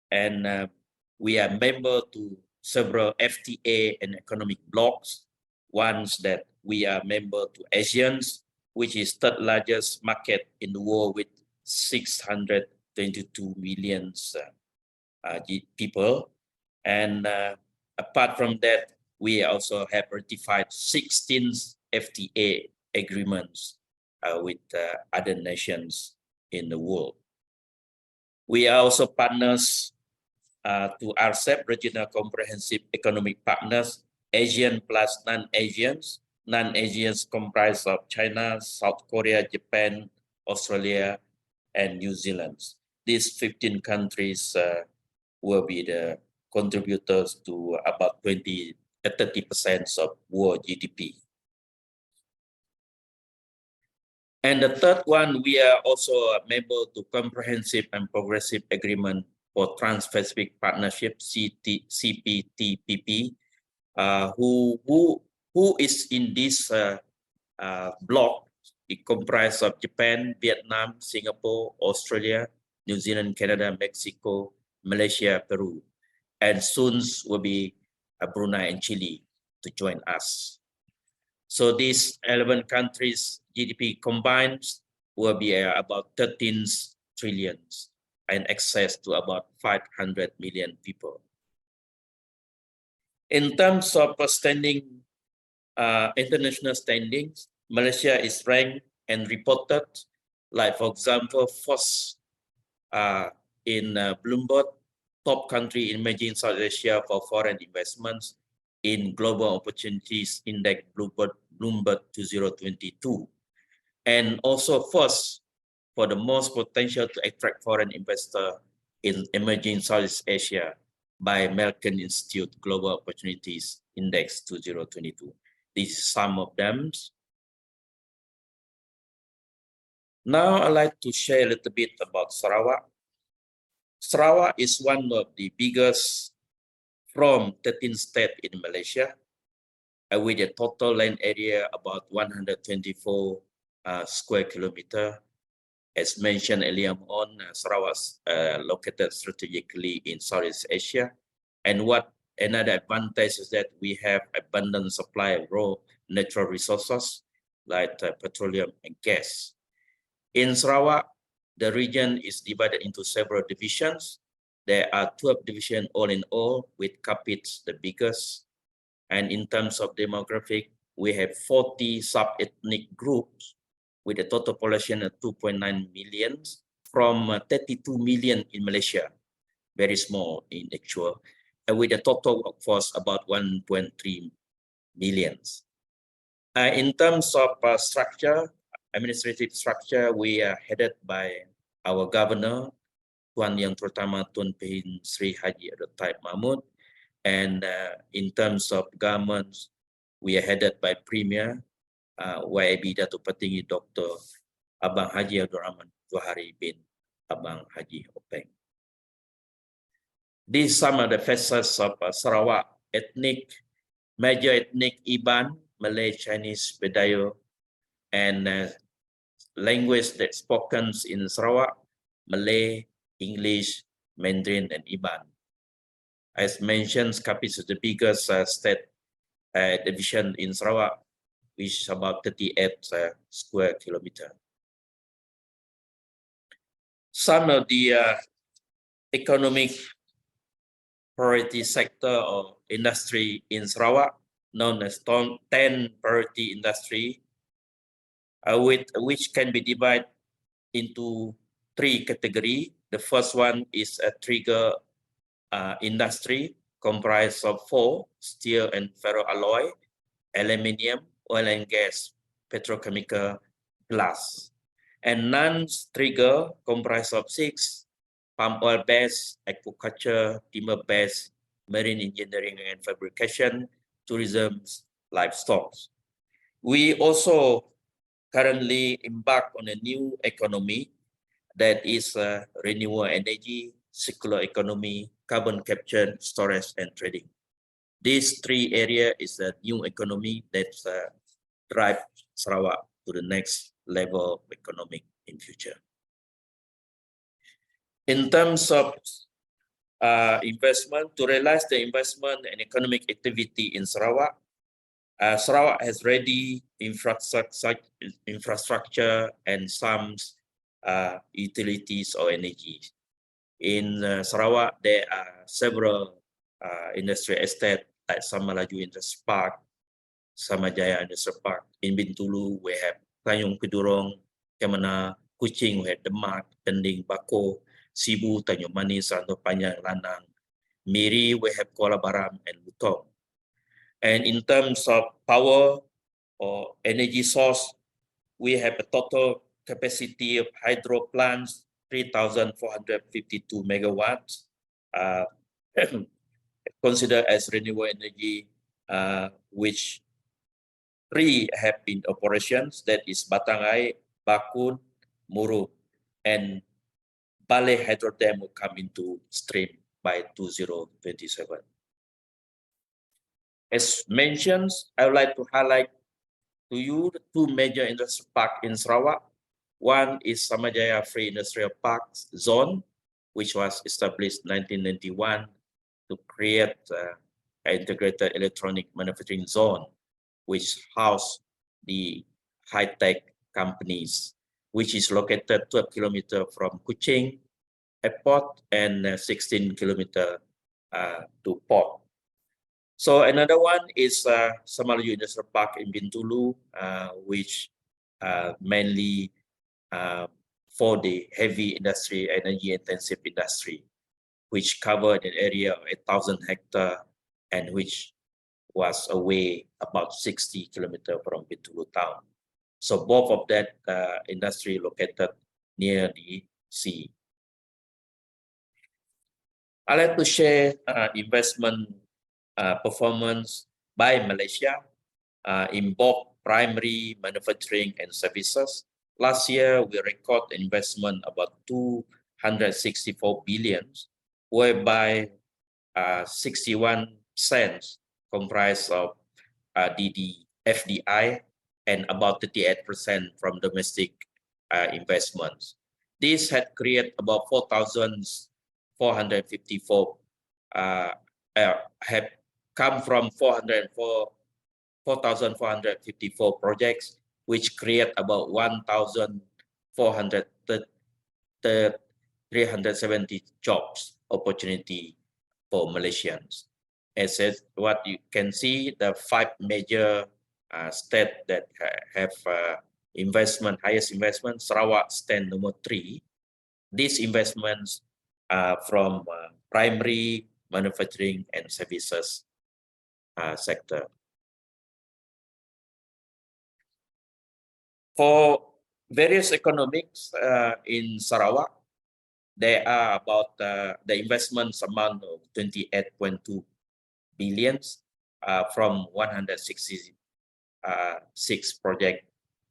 and we are member to several FTA and economic blocs. Ones that we are member to ASEAN's, which is third largest market in the world with 622 million people. And apart from that, we also have ratified 16 FTA agreements with other nations in the world. We are also partners to RCEP, Regional Comprehensive Economic Partners, Asian plus non-Asians. Non-Asians comprise of China, South Korea, Japan, Australia, and New Zealand. These 15 countries will be the contributors to about 30% of world GDP. And the third one, we are also a member to Comprehensive and Progressive Agreement for Trans-Pacific Partnership, CPTPP, who is in this block. It comprises of Japan, Vietnam, Singapore, Australia, New Zealand, Canada, Mexico, Malaysia, Peru, and soon will be Brunei and Chile to join us. So these 11 countries GDP combined will be about 13 trillion and access to about 500 million people. In terms of international standings, Malaysia is ranked and reported, like for example, first in Bloomberg, top country in emerging South Asia for foreign investments in Global Opportunities Index Bloomberg 2022, and also first for the most potential to attract foreign investor in emerging Southeast Asia by American Institute Global Opportunities Index 2022. This is some of them. Now I'd like to share a little bit about Sarawak. Sarawak is one of the biggest from 13 states in Malaysia, with a total land area about 124 square kilometer. As mentioned earlier on, Sarawak is located strategically in Southeast Asia. And what another advantage is that we have abundant supply of raw natural resources like petroleum and gas. In Sarawak, the region is divided into several divisions. There are 12 divisions all in all, with Kapit the biggest. And in terms of demographic, we have 40 sub-ethnic groups with a total population of 2.9 million from 32 million in Malaysia, very small in actual, and with a total workforce about 1.3 million. In terms of administrative structure, we are headed by our governor, Tuan Yang Terutama Tun Pehin Sri Haji Abdul Taib Mahmud. And in terms of governments, we are headed by Premier YAB Datuk Petinggi Dr. Abang Haji Abdul Rahman Johari bin Abang Haji Openg. These are some of the facets of Sarawak major ethnic Iban, Malay, Chinese, Bedayo, and language that's spoken in Sarawak, Malay, English, Mandarin, and Iban. As mentioned, Kapit is the biggest state division in Sarawak, which is about 38 square kilometer. Some of the economic priority sector or industry in Sarawak, known as 10 priority industry, which can be divided into 3 categories. The first one is a trigger industry, comprised of 4: steel and ferroalloy, aluminium, oil and gas, petrochemical, glass. And non-trigger comprised of 6: palm oil-based, aquaculture, timber-based, marine engineering and fabrication, tourism, livestock. We also currently embark on a new economy that is renewable energy, circular economy, carbon capture, storage, and trading. These 3 areas is a new economy that's drive Sarawak to the next level of economic in future. In terms of investment, to realize the investment and economic activity in Sarawak, Sarawak has ready infrastructure and some utilities or energy. In Sarawak, there are several industrial estates like Samalaju Industrial Park, Samajaya Industrial Park. In Bintulu, we have Tanjung Kedurong, Kemana, Kuching, we have Demak, Tending, Bako, Sibu, Tanjung Manis, Rantau Panjang, Lanang. Miri, we have Kuala Baram and Lutong. And in terms of power or energy source, we have a total capacity of hydro plants, 3,452 megawatts, considered as renewable energy, which 3 have been operations, that is Batangai, Bakun, Muru, and Balai Hydro Dam will come into stream by 2027. As mentioned, I would like to highlight to you the 2 major industrial parks in Sarawak. One is Samajaya Free Industrial Park Zone, which was established in 1991 to create an integrated electronic manufacturing zone, which house the high-tech companies, which is located 12 kilometers from Kuching Airport and 16 kilometers to port. So another one is Samalaju Industrial Park in Bintulu, which mainly for the heavy industry, energy-intensive industry, which covered an area of 1,000 hectares and which was away about 60 kilometers from Bintulu town. So both of that industry located near the sea. I'd like to share investment performance by Malaysia in both primary manufacturing and services. Last year, we recorded investment about 264 billion, whereby 61% comprised of FDI and about 38% from domestic investments. This had created about 4,454 have come from 4,454 projects, which create about 1,370 jobs opportunity for Malaysians. As said, what you can see, the 5 major states that have highest investment, Sarawak stand number 3. These investments are from primary manufacturing and services sector. For various economics in Sarawak, there are about the investments amount of 28.2 billion from 166 projects,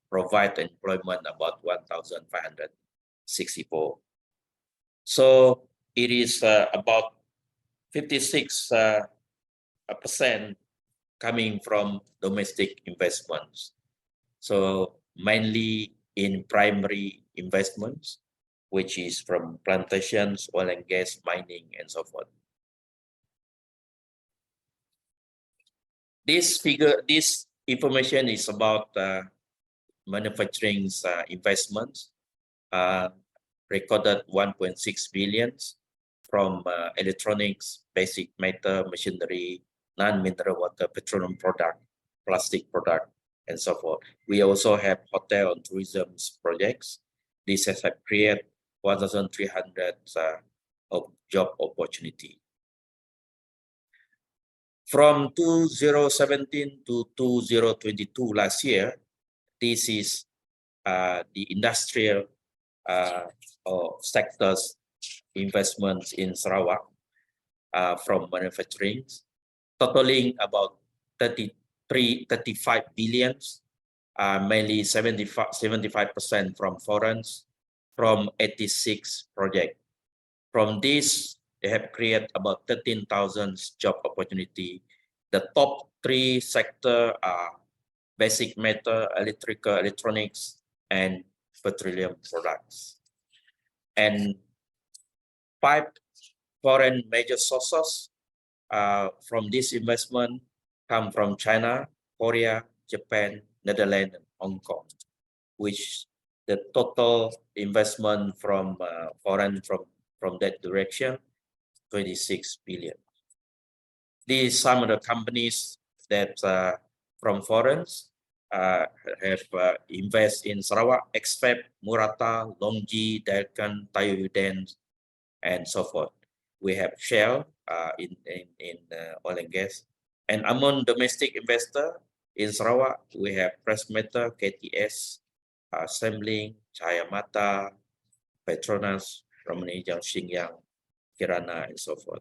provide employment about 1,564. So it is about 56% coming from domestic investments. So mainly in primary investments, which is from plantations, oil and gas, mining, and so forth. This information is about manufacturing investments, recorded 1.6 billion from electronics, basic metal, machinery, non-mineral water, petroleum product, plastic product, and so forth. We also have hotel and tourism projects. This has created 1,300 of job opportunity. From 2017 to 2022 last year, this is the industrial sectors investments in Sarawak from manufacturing, totaling about 35 billion, mainly 75% from foreign, from 86 projects. From this, they have created about 13,000 job opportunity. The top 3 sectors are basic metal, electrical, electronics, and petroleum products. And 5 foreign major sources from this investment come from China, Korea, Japan, Netherlands, and Hong Kong, which the total investment from foreign from that direction, 26 billion. These some of the companies that from foreigners have invest in Sarawak, except Murata, Longji, Delcan, Tayuden, and so forth. We have Shell in oil and gas. And among domestic investor in Sarawak, we have Pressmeter, KTS, Semling, Cahaya Mata, Petronas, Ramani Xinjiang, Kirana, and so forth.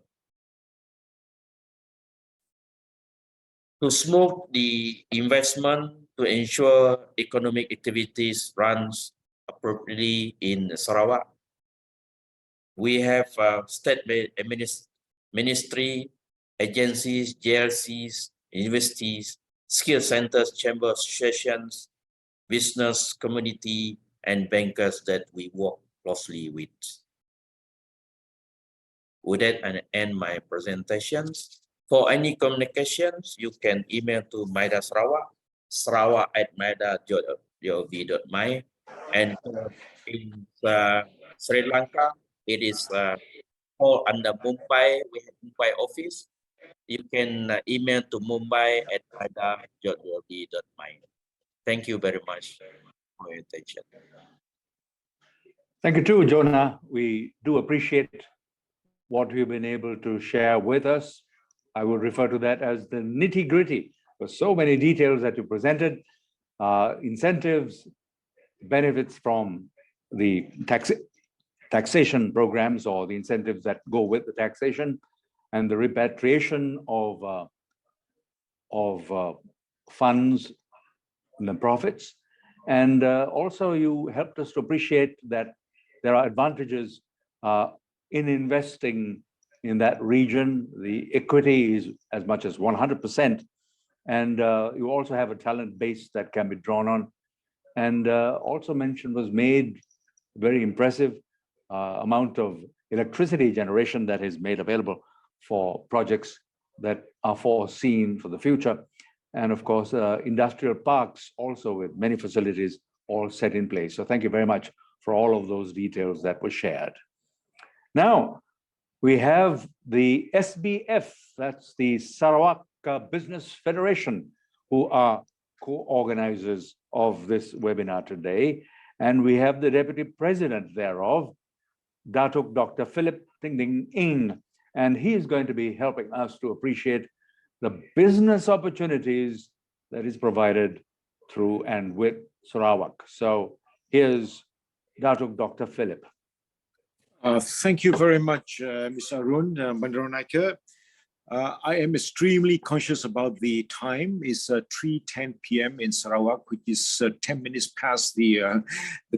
To smooth the investment to ensure economic activities runs appropriately in Sarawak, we have state ministry, agencies, JLCs, universities, skill centers, chamber associations, business community, and bankers that we work closely with. With that, I end my presentations. For any communications, you can email to Maida Sarawak, sarawak@maida.gov.my. And in Sri Lanka, it is all under Mumbai. We have Mumbai office. You can email to mumbai@maida.gov.my. Thank you very much for your attention. Thank you too, Jonah. We do appreciate what you've been able to share with us. I will refer to that as the nitty-gritty. There's so many details that you presented, incentives, benefits from the taxation programs or the incentives that go with the taxation, and the repatriation of funds and the profits. And also you helped us to appreciate that there are advantages in investing in that region. The equity is as much as 100%. And you also have a talent base that can be drawn on. And also mention was made very impressive amount of electricity generation that is made available for projects that are foreseen for the future. And of course, industrial parks also with many facilities all set in place. So thank you very much for all of those details that were shared. Now, we have the SBF, that's the Sarawak Business Federation, who are co-organizers of this webinar today. And we have the Deputy President thereof, Datuk Dr. Philip Ting Ding Ing, and he is going to be helping us to appreciate the business opportunities that is provided through and with Sarawak. So here's Datuk Dr. Philip. Thank you very much, Mr. Arun Bandaranayake. I am extremely conscious about the time. It's 3:10 p.m. in Sarawak, which is 10 minutes past the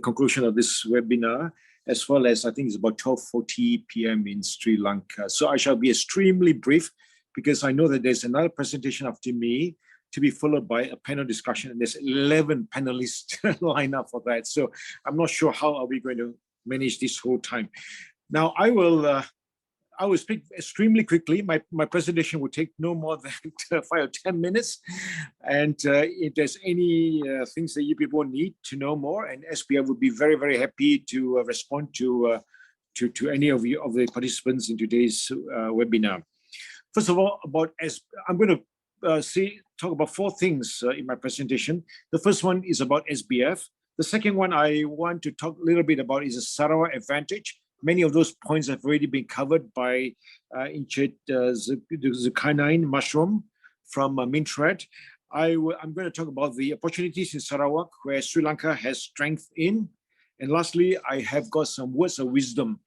conclusion of this webinar, as well as I think it's about 12:40 p.m. in Sri Lanka. So I shall be extremely brief because I know that there's another presentation after me to be followed by a panel discussion, and there's 11 panelists lined up for that. So I'm not sure how are we going to manage this whole time. Now I will speak extremely quickly. My presentation will take no more than 5 or 10 minutes. And if there's any things that you people need to know more, and SPF would be very, very happy to respond to any of you of the participants in today's webinar. First of all, I'm going to talk about 4 things in my presentation. The first one is about SBF. The second one I want to talk a little bit about is the Sarawak advantage. Many of those points have already been covered by Inchet Zulkarnain Mushroom from Mintred. I'm going to talk about the opportunities in Sarawak where Sri Lanka has strength in. And lastly, I have got some words of wisdom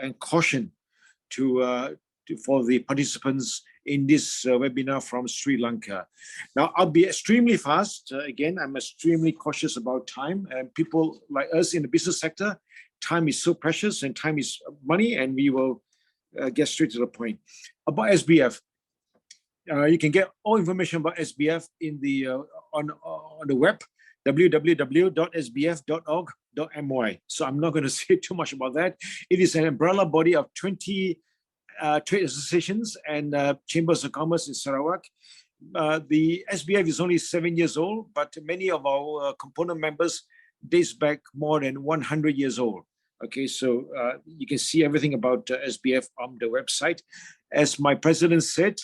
and caution for the participants in this webinar from Sri Lanka. Now, I'll be extremely fast. Again, I'm extremely cautious about time, and people like us in the business sector, time is so precious and time is money, and we will get straight to the point. About SBF, you can get all information about SBF in the on the web, www.sbf.org.my. So I'm not going to say too much about that. It is an umbrella body of 20 trade associations and chambers of commerce in Sarawak. The SBF is only 7 years old, but many of our component members dates back more than 100 years old. Okay, so you can see everything about SBF on the website. As my president said,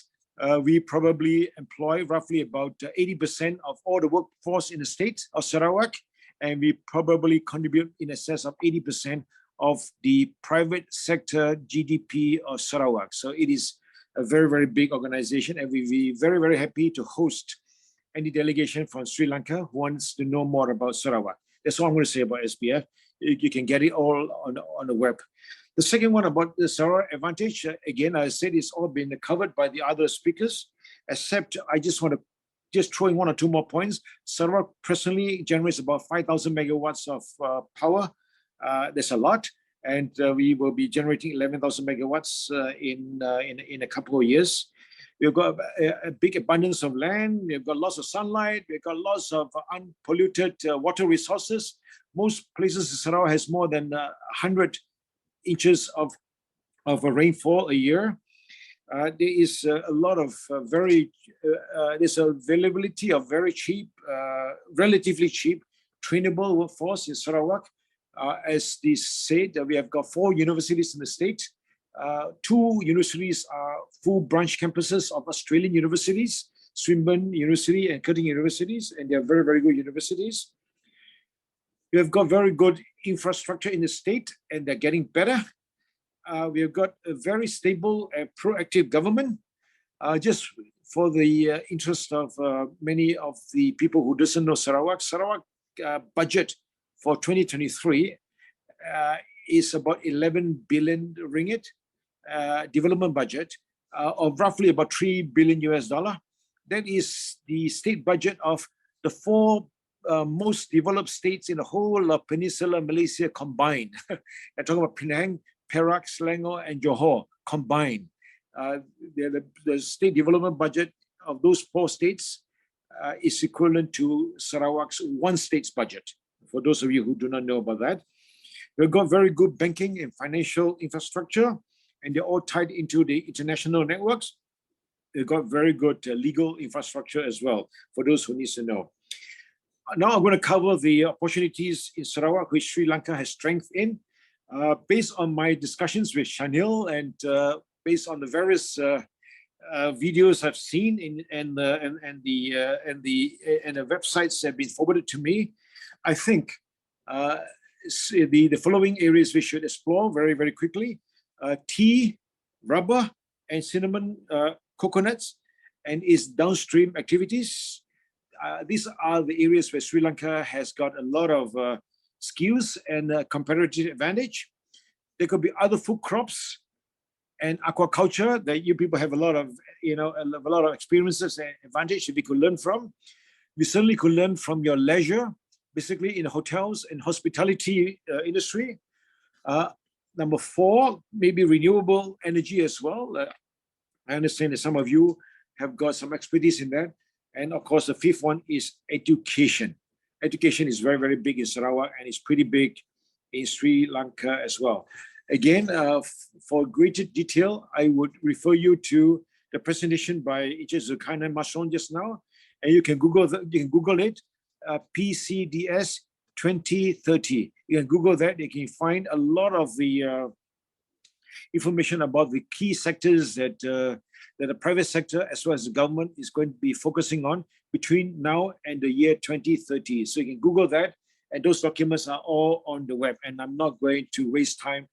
we probably employ roughly about 80% of all the workforce in the state of Sarawak, and we probably contribute in excess of 80% of the private sector GDP of Sarawak. So it is a very, very big organization, and we'll be very, very happy to host any delegation from Sri Lanka who wants to know more about Sarawak. That's all I'm going to say about SBF. You can get it all on the web. The second one about the Sarawak Advantage, again, I said it's all been covered by the other speakers, except I just want to throw in one or two more points. Sarawak presently generates about 5,000 megawatts of power. That's a lot. And we will be generating 11,000 megawatts in a couple of years. We've got a big abundance of land. We've got lots of sunlight. We've got lots of unpolluted water resources. Most places in Sarawak has more than 100 inches of rainfall a year. There is a lot of there's availability of very cheap, relatively cheap, trainable workforce in Sarawak. As they said, we have got 4 universities in the state. 2 universities are full branch campuses of Australian universities, Swinburne University and Curtin Universities, and they are very, very good universities. We have got very good infrastructure in the state, and they're getting better. We have got a very stable and proactive government. Just for the interest of many of the people who doesn't know Sarawak budget for 2023 is about 11 billion ringgit development budget of roughly about $3 billion US. That is the state budget of the 4 most developed states in the whole of Peninsular Malaysia combined. I'm talking about Penang, Perak, Selangor, and Johor combined. The state development budget of those 4 states is equivalent to Sarawak's 1 state's budget. For those of you who do not know about that, we've got very good banking and financial infrastructure, and they're all tied into the international networks. We've got very good legal infrastructure as well, for those who need to know. Now I'm going to cover the opportunities in Sarawak, which Sri Lanka has strength in. Based on my discussions with Shanil and based on the various videos I've seen and the websites that have been forwarded to me, I think the following areas we should explore very, very quickly: tea, rubber, and cinnamon coconuts, and its downstream activities. These are the areas where Sri Lanka has got a lot of skills and competitive advantage. There could be other food crops and aquaculture that you people have a lot of experiences and advantage that we could learn from. We certainly could learn from your leisure, basically in hotels and hospitality industry. Number 4, maybe renewable energy as well. I understand that some of you have got some expertise in that. And of course, the 5th one is education. Education is very, very big in Sarawak, and it's pretty big in Sri Lanka as well. Again, for greater detail, I would refer you to the presentation by Encik Zulkarnain Masron just now, and you can Google it, PCDS 2030. You can Google that. You can find a lot of the information about the key sectors that the private sector as well as the government is going to be focusing on between now and the year 2030. So you can Google that, and those documents are all on the web, and I'm not going to waste time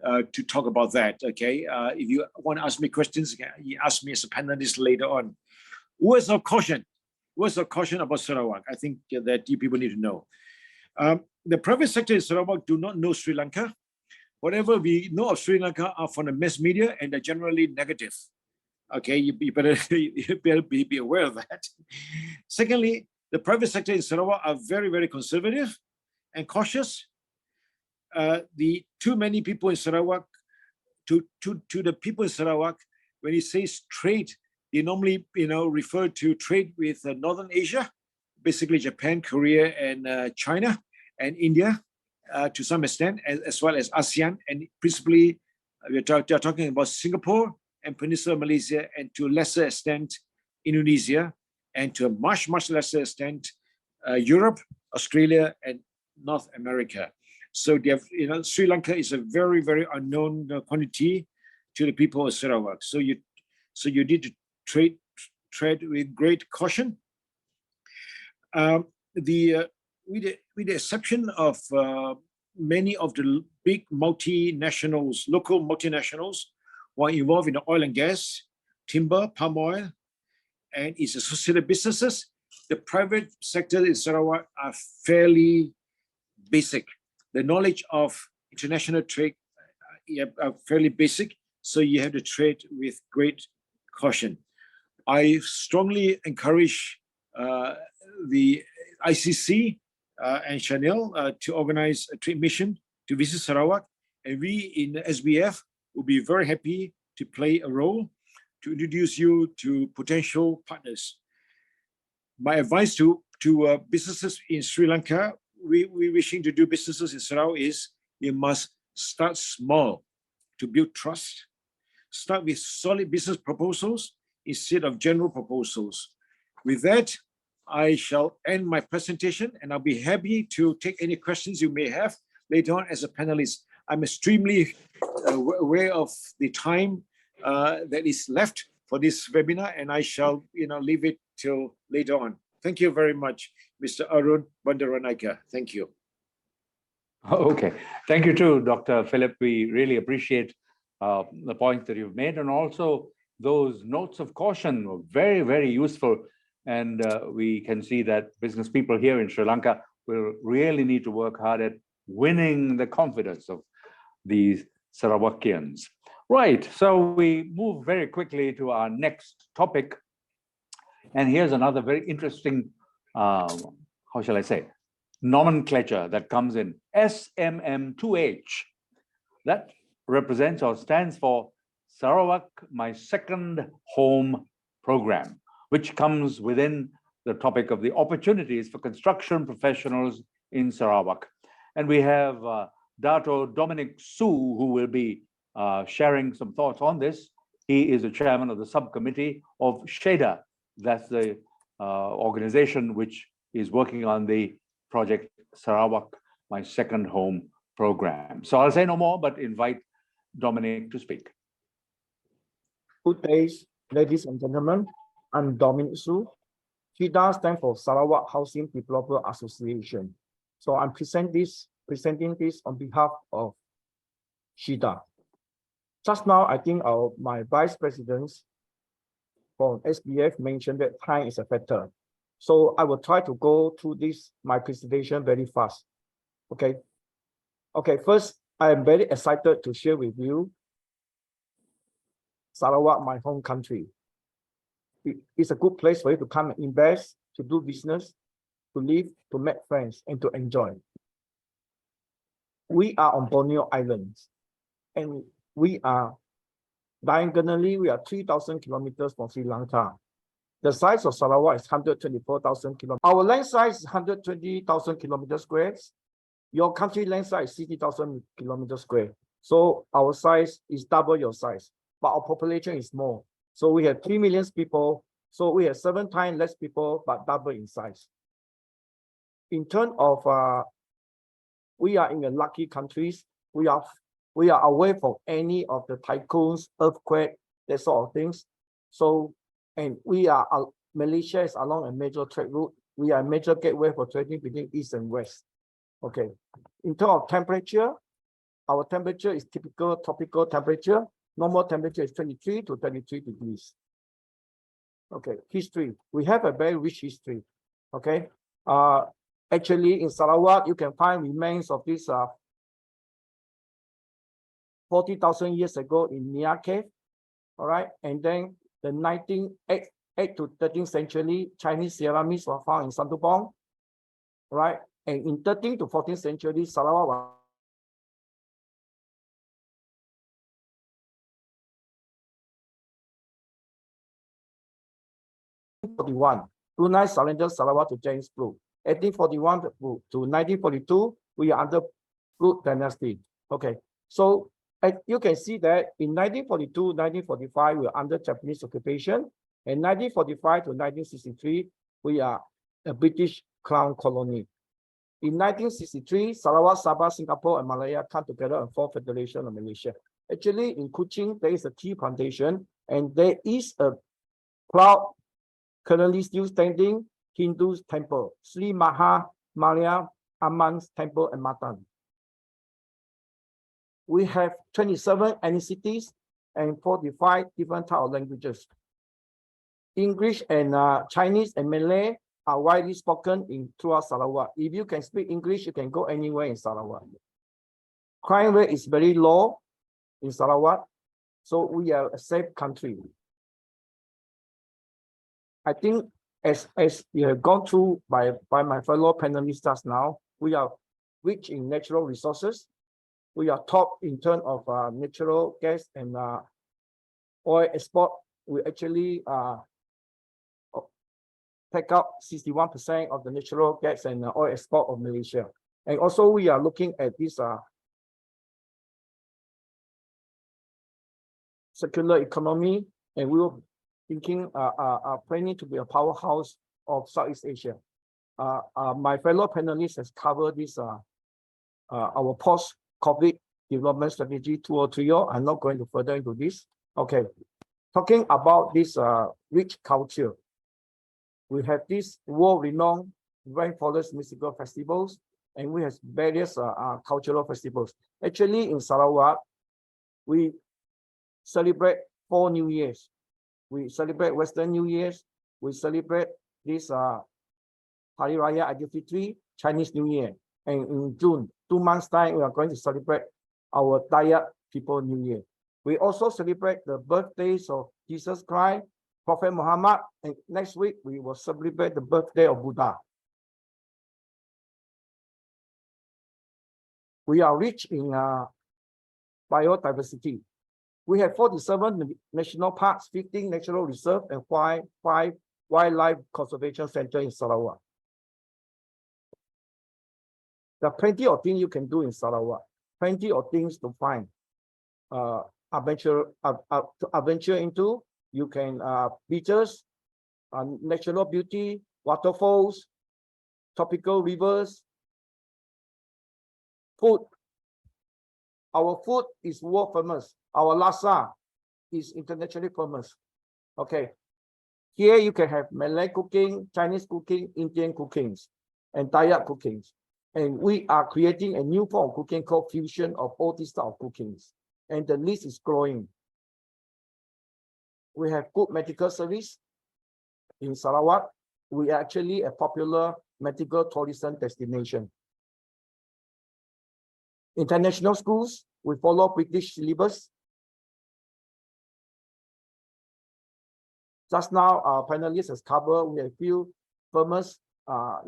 to talk about that, okay? If you want to ask me questions, you ask me as a panelist later on. Words of caution. Words of caution about Sarawak. I think that you people need to know. The private sector in Sarawak do not know Sri Lanka. Whatever we know of Sri Lanka are from the mass media, and they're generally negative. Okay, you better be aware of that. Secondly, the private sector in Sarawak are very, very conservative and cautious. Too many people in Sarawak, to the people in Sarawak, when he says trade, they normally refer to trade with Northern Asia, basically Japan, Korea, and China and India to some extent, as well as ASEAN, and principally they're talking about Singapore and Peninsula Malaysia, and to a lesser extent Indonesia, and to a much lesser extent Europe, Australia, and North America. So they have, Sri Lanka is a very unknown quantity to the people of Sarawak. So you need to tread with great caution. With the exception of many of the big multinationals, local multinationals, who are involved in the oil and gas, timber, palm oil, and its associated businesses, the private sector in Sarawak are fairly basic. The knowledge of international trade are fairly basic, so you have to trade with great caution. I strongly encourage the ICC and Shanil to organize a trade mission to visit Sarawak, and we in the SBF will be very happy to play a role to introduce you to potential partners. My advice to businesses in Sri Lanka, we wishing to do businesses in Sarawak, is you must start small to build trust. Start with solid business proposals instead of general proposals. With that, I shall end my presentation, and I'll be happy to take any questions you may have later on as a panelist. I'm extremely aware of the time that is left for this webinar, and I shall leave it till later on. Thank you very much, Mr. Arun Bandaranaike. Thank you. Okay, thank you too, Dr. Philip. We really appreciate the point that you've made, and also those notes of caution were very useful. And we can see that business people here in Sri Lanka will really need to work hard at winning the confidence of these Sarawakians. Right, so we move very quickly to our next topic. And here's another very interesting, how shall I say, nomenclature that comes in SMM2H. That represents or stands for Sarawak, My Second Home Program, which comes within the topic of the opportunities for construction professionals in Sarawak. And we have Dato Dominic Su, who will be sharing some thoughts on this. He is the chairman of the subcommittee of SHEDA. That's the organization which is working on the project Sarawak, My Second Home Program. So I'll say no more, but invite Dominic to speak. Good day, ladies and gentlemen. I'm Dominic Su. SHEDA stands for Sarawak Housing Developer Association. So I'm presenting this on behalf of SHEDA. Just now, I think my vice presidents from SBF mentioned that time is a factor. So I will try to go through my presentation very fast. Okay. First, I am very excited to share with you Sarawak, my home country. It's a good place for you to come and invest, to do business, to live, to make friends, and to enjoy. We are on Borneo Islands, and we are diagonally, we are 3,000 kilometers from Sri Lanka. The size of Sarawak is 124,000 kilometers. Our land size is 120,000 kilometers squares. Your country land size is 60,000 kilometers square. So our size is double your size, but our population is more. So we have 3 million people. So we have 7 times less people, but double in size. In terms of, we are in the lucky countries. We are away from any of the typhoons, earthquake, that sort of things. So, and Malaysia is along a major trade route. We are a major gateway for trading between East and West. Okay. In terms of temperature, our temperature is typical tropical temperature. Normal temperature is 23 to 33 degrees. Okay, history. We have a very rich history. Okay. Actually, in Sarawak, you can find remains of this 40,000 years ago in Nia Cave. All right. And then the 8th to 13th century Chinese ceramics were found in Santubong. Right. And in 13th to 14th century, Sarawak was Brunei surrendered Sarawak to James Brooke. 1841 to 1942, we are under Brooke dynasty. Okay, so you can see that in 1942, 1945, we are under Japanese occupation. And 1945 to 1963, we are a British Crown colony. In 1963, Sarawak, Sabah, Singapore, and Malaya come together and form Federation of Malaysia. Actually, in Kuching, there is a tea plantation, and there is a proud, currently still standing Hindu temple, Sri Maha Maria Amman's temple in Matan. We have 27 ethnicities and 45 different types of languages. English and Chinese and Malay are widely spoken throughout Sarawak. If you can speak English, you can go anywhere in Sarawak. Crime rate is very low in Sarawak, so we are a safe country. I think as we have gone through by my fellow panelists just now, we are rich in natural resources. We are top in terms of natural gas and oil export. We actually take out 61% of the natural gas and oil export of Malaysia. And also we are looking at this circular economy, and we will thinking planning to be a powerhouse of Southeast Asia. My fellow panelists has covered this our post-COVID development strategy 2030. I'm not going to further into this. Okay, talking about this rich culture, we have this world-renowned rainforest musical festivals, and we have various cultural festivals. Actually, in Sarawak, we celebrate 4 New Years. We celebrate Western New Year's. We celebrate this Hari Raya Aidilfitri, Chinese New Year. And in June, 2 months' time, we are going to celebrate our Dayak People New Year. We also celebrate the birthdays of Jesus Christ, Prophet Muhammad, and next week we will celebrate the birthday of Buddha. We are rich in biodiversity. We have 47 national parks, 15 natural reserves, and 5 wildlife conservation centers in Sarawak. There are plenty of things you can do in Sarawak, plenty of things to find, adventure into. You can beaches, natural beauty, waterfalls, tropical rivers, food. Our food is world famous. Our laksa is internationally famous. Okay, here you can have Malay cooking, Chinese cooking, Indian cookings, and Dayak cookings. And we are creating a new form of cooking called fusion of all these types of cookings. And the list is growing. We have good medical service in Sarawak. We are actually a popular medical tourism destination. International schools, we follow British syllabus. Just now, our panelists has covered, we have a few famous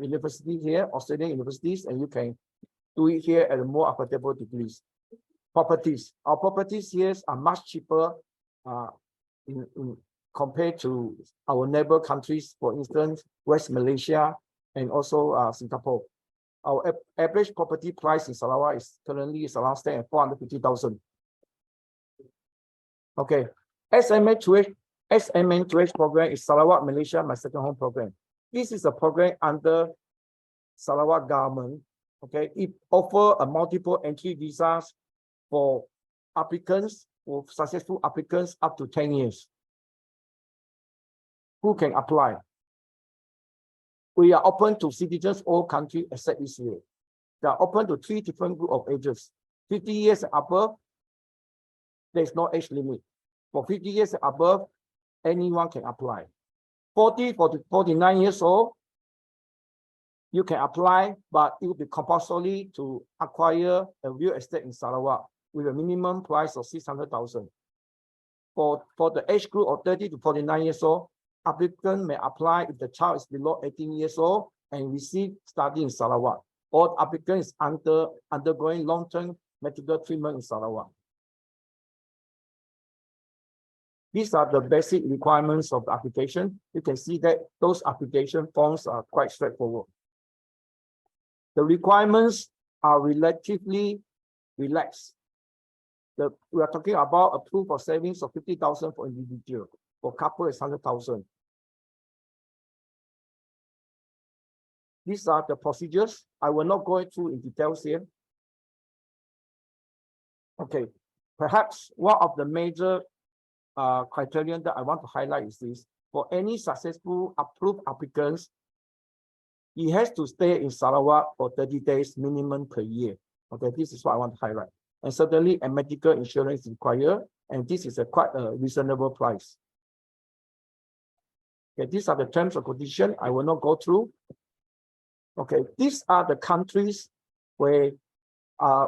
universities here, Australian universities, and you can do it here at a more affordable degrees. Properties. Our properties here are much cheaper compared to our neighbor countries, for instance, West Malaysia and also Singapore. Our average property price in Sarawak is currently around staying at 450,000. Okay, SMN2H program is Sarawak Malaysia My Second Home program. This is a program under Sarawak government. Okay, it offers a multiple entry visas for applicants, for successful applicants up to 10 years. Who can apply? We are open to citizens all countries except Israel. They are open to 3 different groups of ages. 50 years and above, there is no age limit. For 50 years and above, anyone can apply. 40 to 49 years old, you can apply, but it will be compulsory to acquire a real estate in Sarawak with a minimum price of 600,000. For the age group of 30 to 49 years old, applicant may apply if the child is below 18 years old and receive study in Sarawak, or applicant is undergoing long-term medical treatment in Sarawak. These are the basic requirements of the application. You can see that those application forms are quite straightforward. The requirements are relatively relaxed. We are talking about a proof of savings of 50,000 for individual. For couple, it's 100,000. These are the procedures. I will not go through in details here. Okay, perhaps one of the major criterion that I want to highlight is this: for any successful approved applicants, he has to stay in Sarawak for 30 days minimum per year. Okay, this is what I want to highlight. And certainly a medical insurance is required, and this is quite a reasonable price. Okay, these are the terms of condition. I will not go through. Okay, these are the countries where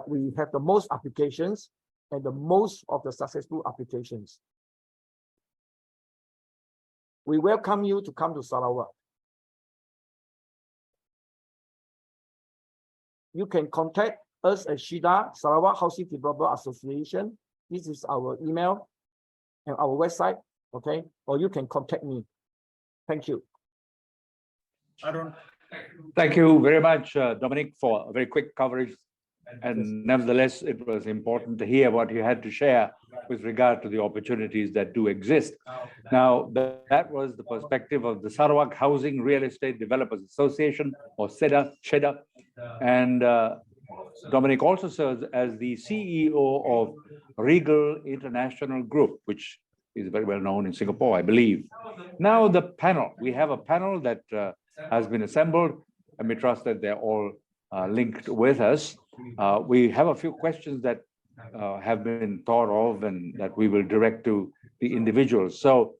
we have the most applications and the most of the successful applications. We welcome you to come to Sarawak. You can contact us at SHIDA, Sarawak Housing Developer Association. This is our email and our website, okay? Or you can contact me. Thank you. Arun. Thank you very much, Dominic, for a very quick coverage. And nevertheless, it was important to hear what you had to share with regard to the opportunities that do exist. Now, that was the perspective of the Sarawak Housing Real Estate Developers Association, or SHEDA. And Dominic also serves as the CEO of Regal International Group, which is very well known in Singapore, I believe. Now, the panel. We have a panel that has been assembled, and we trust that they're all linked with us. We have a few questions that have been thought of and that we will direct to the individuals. So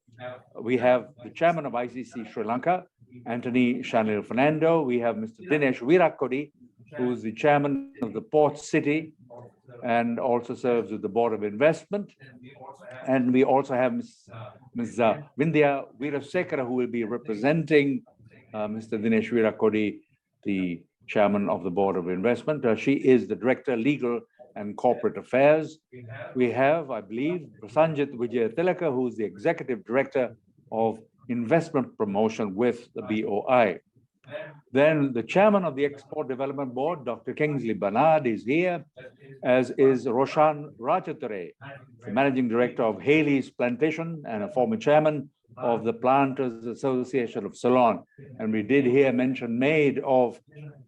we have the chairman of ICC Sri Lanka, Anthony Shanil Fernando. We have Mr. Dinesh Virakodi, who's the chairman of the Port City and also serves with the Board of Investment. And we also have Ms. Vindhya Veerasekara, who will be representing Mr. Dinesh Virakodi, the chairman of the Board of Investment. She is the Director, Legal and Corporate Affairs. We have, I believe, Prasanjit Wijayatilaka, who is the Executive Director of Investment Promotion with the BOI. Then the chairman of the Export Development Board, Dr. Kingsley Barnard, is here, as is Roshan Rajature, the Managing Director of Haley's Plantation and a former chairman of the Planters Association of Ceylon. And we did hear mention made of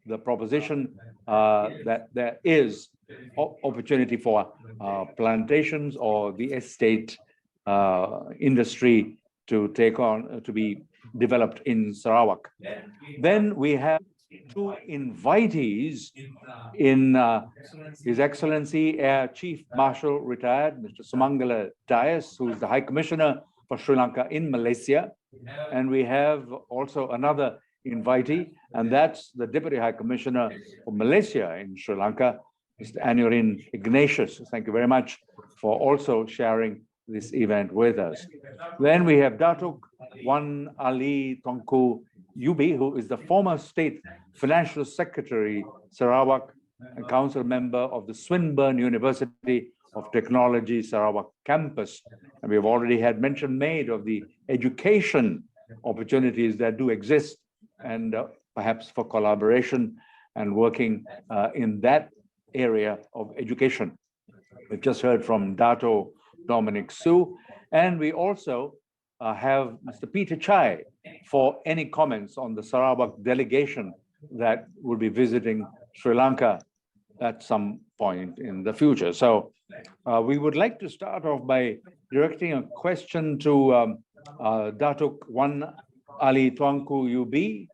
the proposition that there is opportunity for plantations or the estate industry to take on, to be developed in Sarawak. Then we have two invitees in His Excellency Air Chief Marshal Retired, Mr. Sumangala Dias, who is the High Commissioner for Sri Lanka in Malaysia. And we have also another invitee, and that's the Deputy High Commissioner for Malaysia in Sri Lanka, Mr. Anurin Ignatius. Thank you very much for also sharing this event with us. Then we have Datuk Wan Ali Tongku Yubi, who is the former State Financial Secretary, Sarawak, and Council Member of the Swinburne University of Technology Sarawak campus. And we've already had mention made of the education opportunities that do exist, and perhaps for collaboration and working in that area of education. We've just heard from Dato Dominic Su, and we also have Mr. Peter Chai for any comments on the Sarawak delegation that will be visiting Sri Lanka at some point in the future. So we would like to start off by directing a question to Datuk Wan Ali Tuanku UB,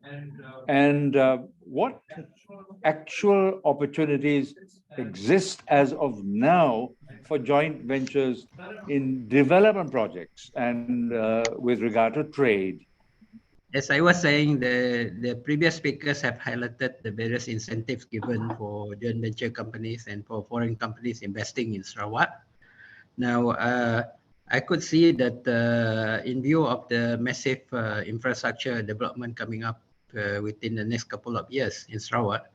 and what actual opportunities exist as of now for joint ventures in development projects and with regard to trade. As I was saying, the previous speakers have highlighted the various incentives given for joint venture companies and for foreign companies investing in Sarawak. Now, I could see that in view of the massive infrastructure development coming up within the next couple of years in Sarawak,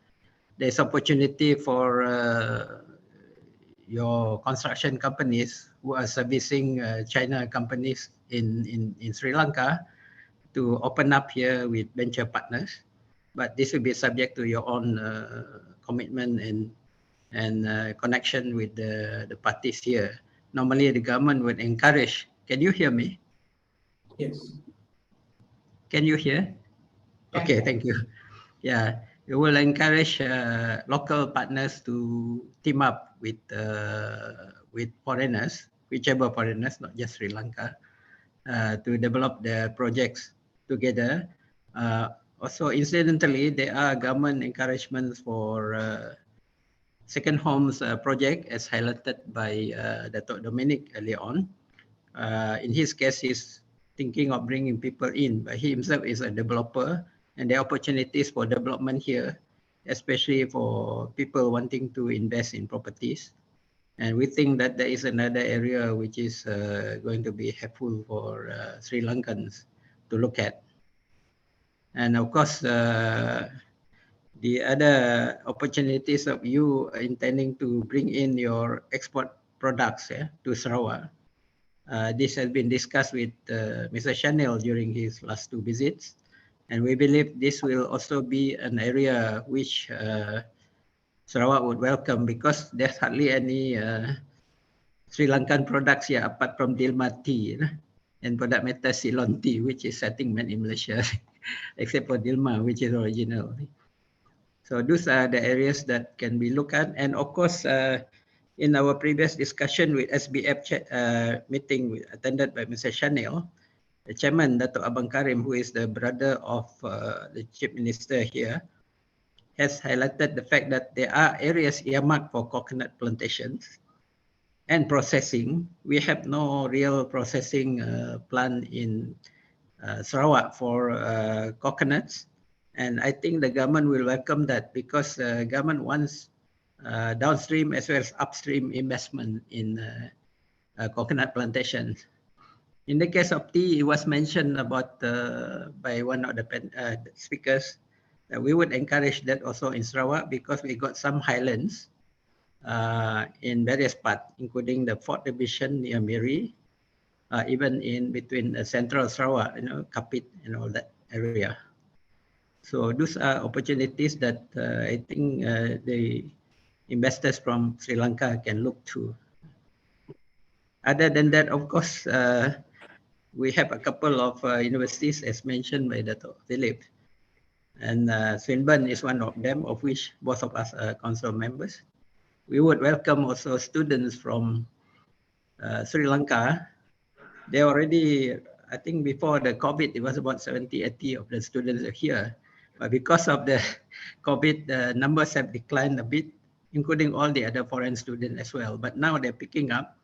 there's opportunity for your construction companies who are servicing China companies in Sri Lanka to open up here with venture partners. But this will be subject to your own commitment and connection with the parties here. Normally, the government would encourage. Can you hear me? Yes. Can you hear? Okay, thank you. Yeah, we will encourage local partners to team up with foreigners, whichever foreigners, not just Sri Lanka, to develop their projects together. Also, incidentally, there are government encouragements for second homes project, as highlighted by Dato' Dominic earlier on. In his case, he's thinking of bringing people in, but he himself is a developer, and there are opportunities for development here, especially for people wanting to invest in properties. And we think that there is another area which is going to be helpful for Sri Lankans to look at. And of course, the other opportunities of you intending to bring in your export products to Sarawak. This has been discussed with Mr. Shanil during his last two visits. And we believe this will also be an area which Sarawak would welcome, because there's hardly any Sri Lankan products here apart from Dilma tea, and for that matter Ceylon tea, which is I think made in Malaysia, except for Dilma, which is original. So those are the areas that can be looked at. And of course, in our previous discussion with SBF meeting attended by Mr. Shanil, the chairman, Dato' Abang Karim, who is the brother of the chief minister here, has highlighted the fact that there are areas earmarked for coconut plantations and processing. We have no real processing plant in Sarawak for coconuts. And I think the government will welcome that, because the government wants downstream as well as upstream investment in coconut plantations. In the case of tea, it was mentioned about by one of the speakers that we would encourage that also in Sarawak, because we got some highlands in various parts, including the 4th Division near Miri, even in between central Sarawak, Kapit and all that area. So those are opportunities that I think the investors from Sri Lanka can look to. Other than that, of course, we have a couple of universities, as mentioned by Dato' Philip. And Swinburne is one of them, of which both of us are council members. We would welcome also students from Sri Lanka. They already, I think before the COVID, it was about 70, 80 of the students are here. But because of the COVID, the numbers have declined a bit, including all the other foreign students as well. But now they're picking up.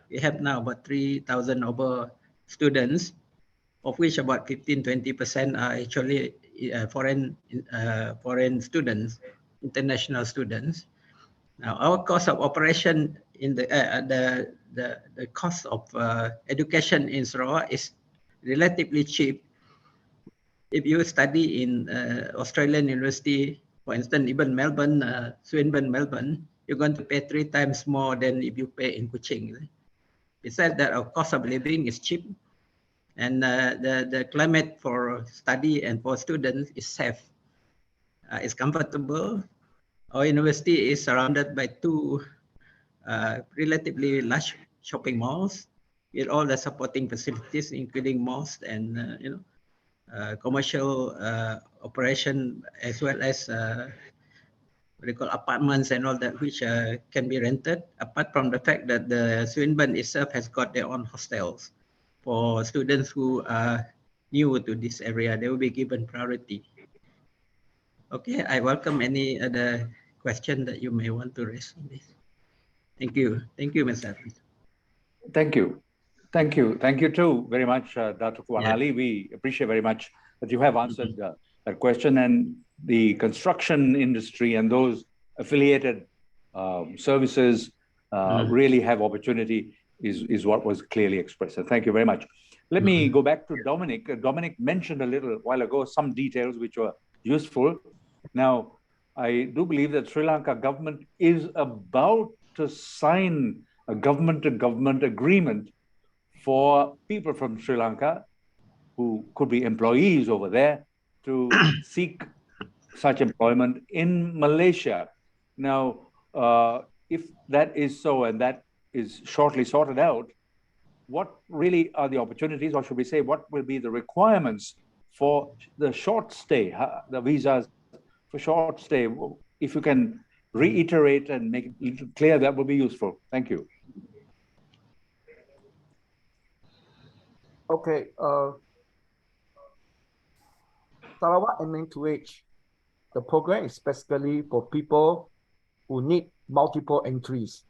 We have now about 3,000 over students, of which about 15-20% are actually foreign students, international students. Now, our cost of operation in the cost of education in Sarawak is relatively cheap. If you study in Australian university, for instance, even Melbourne, Swinburne, Melbourne, you're going to pay 3 times more than if you pay in Kuching. Besides that, our cost of living is cheap, and the climate for study and for students is safe. It's comfortable. Our university is surrounded by 2 relatively large shopping malls with all the supporting facilities, including malls and commercial operation, as well as what they call apartments and all that, which can be rented. Apart from the fact that the Swinburne itself has got their own hostels for students who are new to this area, they will be given priority. Okay, I welcome any other question that you may want to raise on this. Thank you. Thank you, Mr. Thank you. Thank you. Thank you too very much, Dr. Kuanali. We appreciate very much that you have answered that question. And the construction industry and those affiliated services really have opportunity is what was clearly expressed. So thank you very much. Let me go back to Dominic. Dominic mentioned a little while ago some details which were useful. Now, I do believe that Sri Lanka government is about to sign a government-to-government agreement for people from Sri Lanka who could be employees over there to seek such employment in Malaysia. Now, if that is so and that is shortly sorted out, what really are the opportunities, or should we say, what will be the requirements for the short stay, the visas for short stay? If you can reiterate and make it clear, that would be useful. Thank you. Okay, Sarawak MN2H, the program is specifically for people who need multiple entries.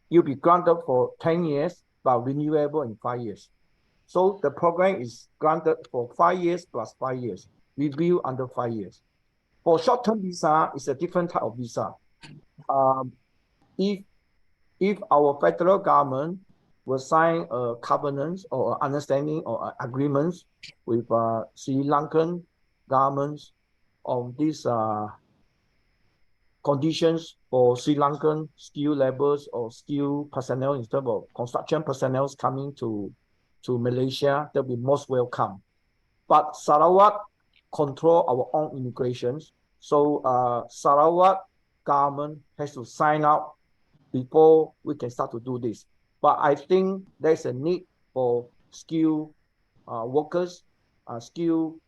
You'll be granted for 10 years, but renewable in 5 years. So the program is granted for 5 years plus 5 years, review under 5 years. For short-term visa, it's a different type of visa. If our federal government will sign a covenant or understanding or agreements with Sri Lankan governments on these conditions for Sri Lankan skilled laborers or skilled personnel in terms of construction personnel coming to Malaysia, they'll be most welcome. But Sarawak control our own immigrations. So Sarawak government has to sign up before we can start to do this. But I think there's a need for skilled workers, skilled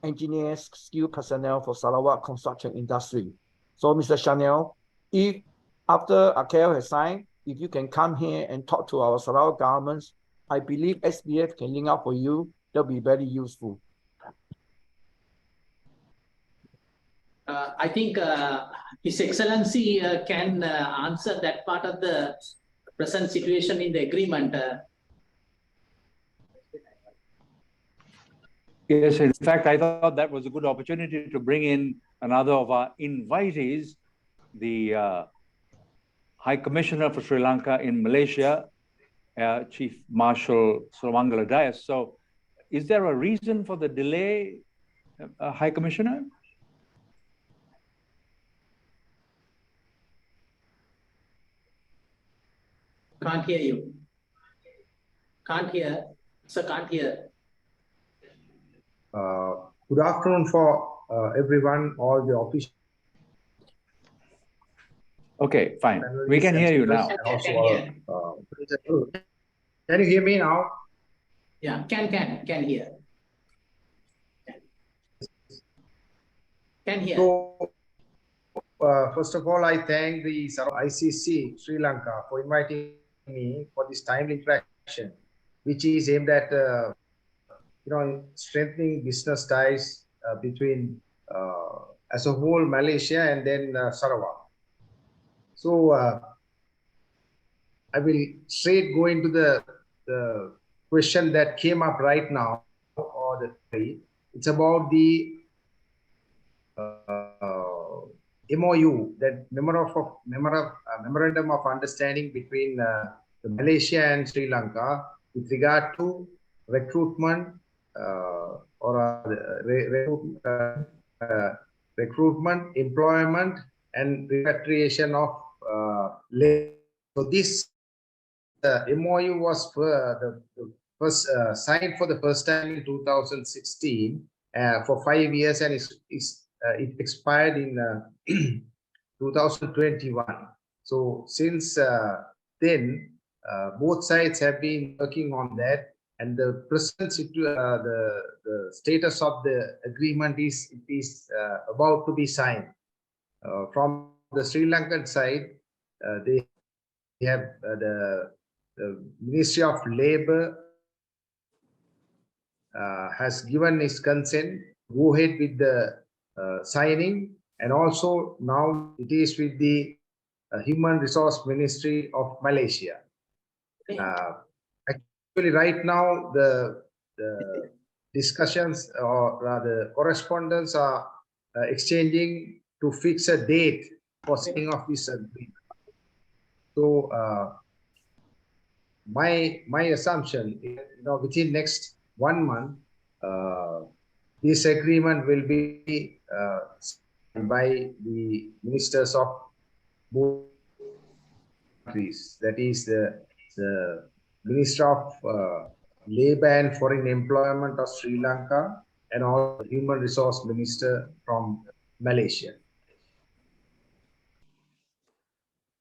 engineers, skilled personnel for Sarawak construction industry. So Mr. Shanil, if after AKL has signed, if you can come here and talk to our Sarawak governments, I believe SBF can link up for you. That'll be very useful. I think His Excellency can answer that part of the present situation in the agreement. Yes, in fact, I thought that was a good opportunity to bring in another of our invitees, the High Commissioner for Sri Lanka in Malaysia, Chief Marshal Solomangala Dias. So is there a reason for the delay, High Commissioner? Can't hear you. Can't hear. Sir, can't hear. Good afternoon for everyone, all the officials. Okay, fine. We can hear you now. And also, can you hear me now? Yeah, can hear. Can hear. So, first of all, I thank the ICC Sri Lanka for inviting me for this timely interaction, which is aimed at strengthening business ties between as a whole Malaysia and then Sarawak. So I will straight go into the question that came up right now, or it's about the MOU, that memorandum of understanding between Malaysia and Sri Lanka with regard to recruitment recruitment, employment, and repatriation of labor. So this MOU was first signed for the first time in 2016 for 5 years, and it expired in 2021. So since then, both sides have been working on that, and the present the status of the agreement is about to be signed. From the Sri Lankan side, they have the Ministry of Labor has given its consent to go ahead with the signing, and also now it is with the Human Resource Ministry of Malaysia. Actually, right now the discussions, or rather correspondence, are exchanging to fix a date for signing of this agreement. So my assumption is, within next 1 month, this agreement will be signed by the ministers of both countries. That is the Minister of Labour and Foreign Employment of Sri Lanka and also Human Resource Minister from Malaysia.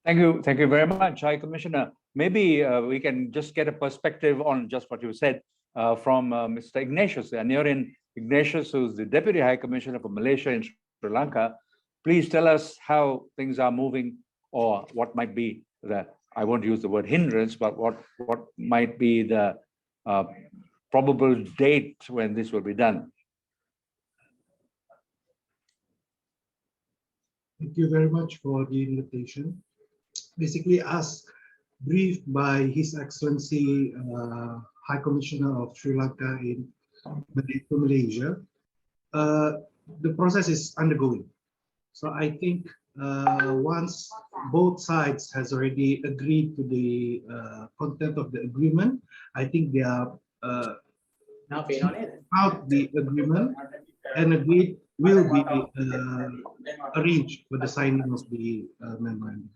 Thank you very much, High Commissioner. Maybe we can just get a perspective on just what you said from Mr. Ignatius, Anirin Ignatius, who's the Deputy High Commissioner for Malaysia in Sri Lanka. Please tell us how things are moving, or what might be the, I won't use the word hindrance, but what might be the probable date when this will be done. Thank you very much for the invitation. Basically, as briefed by His Excellency High Commissioner of Sri Lanka in Malaysia, the process is undergoing. So I think once both sides has already agreed to the content of the agreement, I think they are out the agreement, and a date will be arranged for the signing of the memorandum.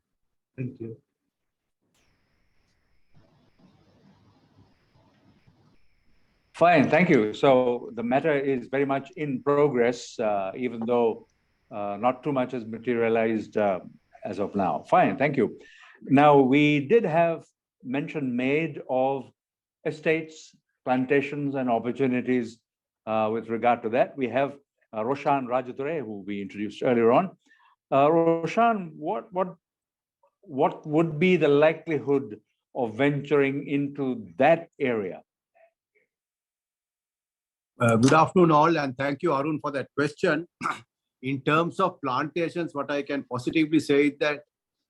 Thank you. Fine, thank you. So the matter is very much in progress, even though not too much has materialized as of now. Fine, thank you. Now, we did have mention made of estates, plantations, and opportunities with regard to that. We have Roshan Rajature, who we introduced earlier on. Roshan, what would be the likelihood of venturing into that area? Good afternoon, all, and thank you, Arun, for that question. In terms of plantations, what I can positively say is that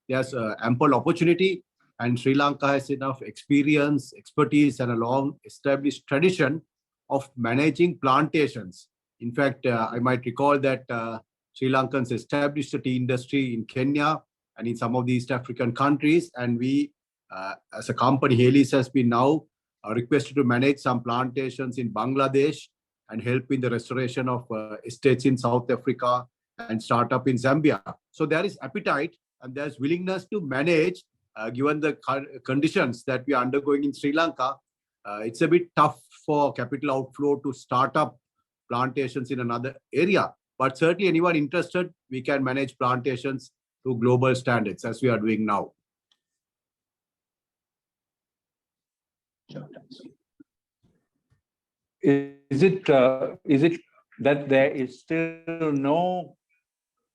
there's ample opportunity, and Sri Lanka has enough experience, expertise, and a long-established tradition of managing plantations. In fact, I might recall that Sri Lankans established a tea industry in Kenya and in some of the East African countries, and we, as a company, Hales has been now requested to manage some plantations in Bangladesh and help in the restoration of estates in South Africa and startup in Zambia. So there is appetite and there's willingness to manage, given the conditions that we are undergoing in Sri Lanka. It's a bit tough for capital outflow to start up plantations in another area, but certainly anyone interested, we can manage plantations to global standards as we are doing now. Is it that there is still no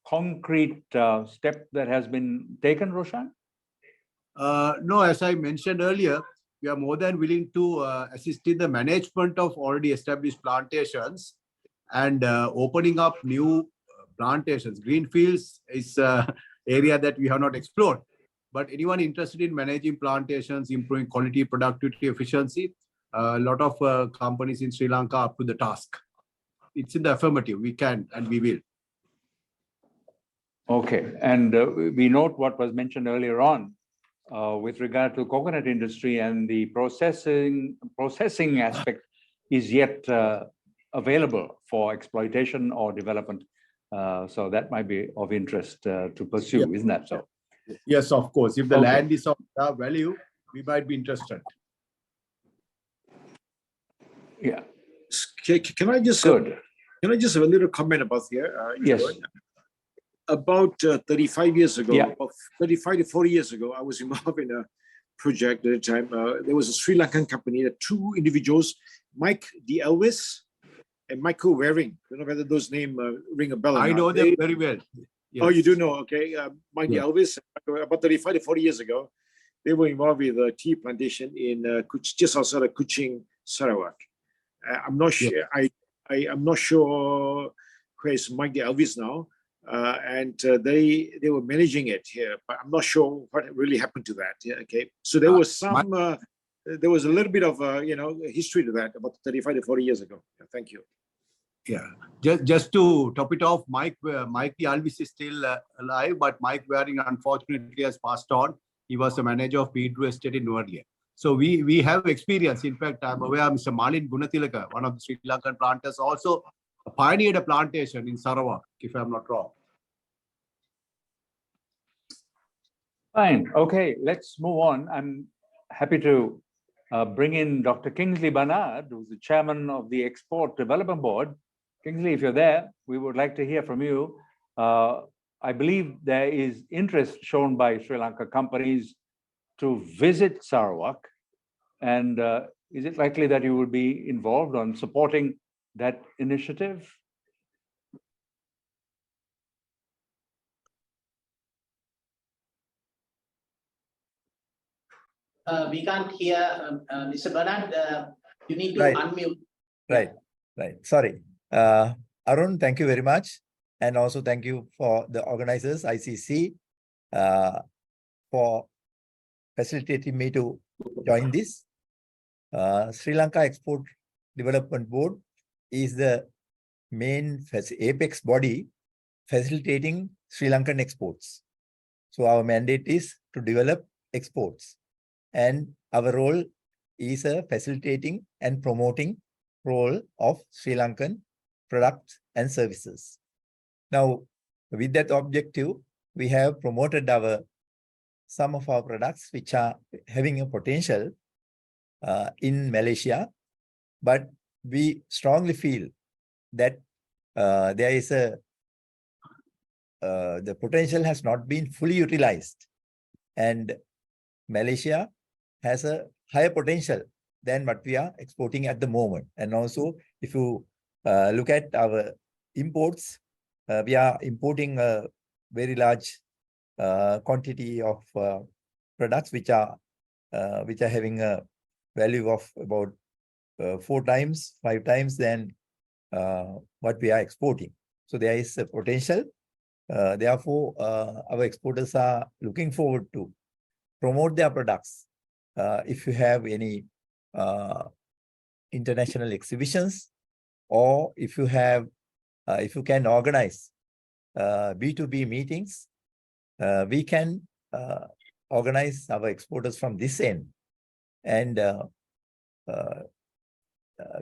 concrete step that has been taken, Roshan? No, as I mentioned earlier, we are more than willing to assist in the management of already established plantations and opening up new plantations. Greenfields is an area that we have not explored, but anyone interested in managing plantations, improving quality, productivity, efficiency, a lot of companies in Sri Lanka are up to the task. It's in the affirmative. We can and we will. Okay, and we note what was mentioned earlier on with regard to coconut industry, and the processing aspect is yet available for exploitation or development. So that might be of interest to pursue, isn't that so? Yes, of course. If the land is of value, we might be interested. Yeah. Can I just have a little comment about here? Yes. About 35 years ago, Yeah. about 35 to 40 years ago, I was involved in a project at the time. There was a Sri Lankan company, two individuals, Mike the Elvis and Michael Waring. I don't know whether those names ring a bell or I not. know them very well. Yes. Oh, you do know? Okay. Mike the Yes. Elvis, about 35 to 40 years ago, they were involved with a tea plantation in just outside of Kuching, Sarawak. I'm not sure. I'm not sure where is Mike the Elvis now. And they were managing it here, but I'm not sure what really happened to that. Yeah, okay. So there was some, there was a little bit of history to that about 35 to 40 years ago. Yeah, thank you. Yeah, just to top it off, Mike the Elvis is still alive, but Mike Waring unfortunately has passed on. He was the manager of Pedro Estate in Nuerlia. So we have experience. In fact, I'm aware Mr. Malin Gunatilaka, one of the Sri Lankan planters, also pioneered a plantation in Sarawak, if I'm not wrong. Fine. Okay, let's move on. I'm happy to bring in Dr. Kingsley Barnard, who's the chairman of the Export Development Board. Kingsley, if you're there, we would like to hear from you. I believe there is interest shown by Sri Lanka companies to visit Sarawak. And is it likely that you will be involved on supporting that initiative? We can't hear Mr. Bernard. You need to Right. unmute. Right, right. Sorry. Arun, thank you very much. And also thank you for the organizers, ICC, for facilitating me to join this. Sri Lanka Export Development Board is the main apex body facilitating Sri Lankan exports. So our mandate is to develop exports. And our role is a facilitating and promoting role of Sri Lankan products and services. Now, with that objective, we have promoted some of our products which are having a potential in Malaysia, but we strongly feel that there is the potential has not been fully utilized, and Malaysia has a higher potential than what we are exporting at the moment. And also, if you look at our imports, we are importing a very large quantity of products which are having a value of about 4 times, 5 times than what we are exporting. So there is a potential. Therefore, our exporters are looking forward to promote their products. If you have any international exhibitions, or if you can organize B2B meetings, we can organize our exporters from this end and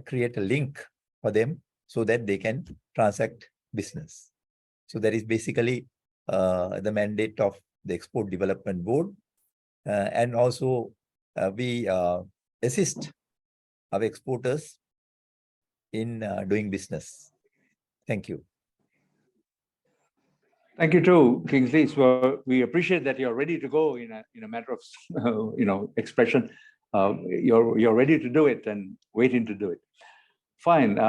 create a link for them so that they can transact business. So that is basically the mandate of the Export Development Board. And also we assist our exporters in doing business. Thank you. Thank you too, Kingsley. So we appreciate that you're ready to go in a matter of expression. You're ready to do it and waiting to do it. Fine.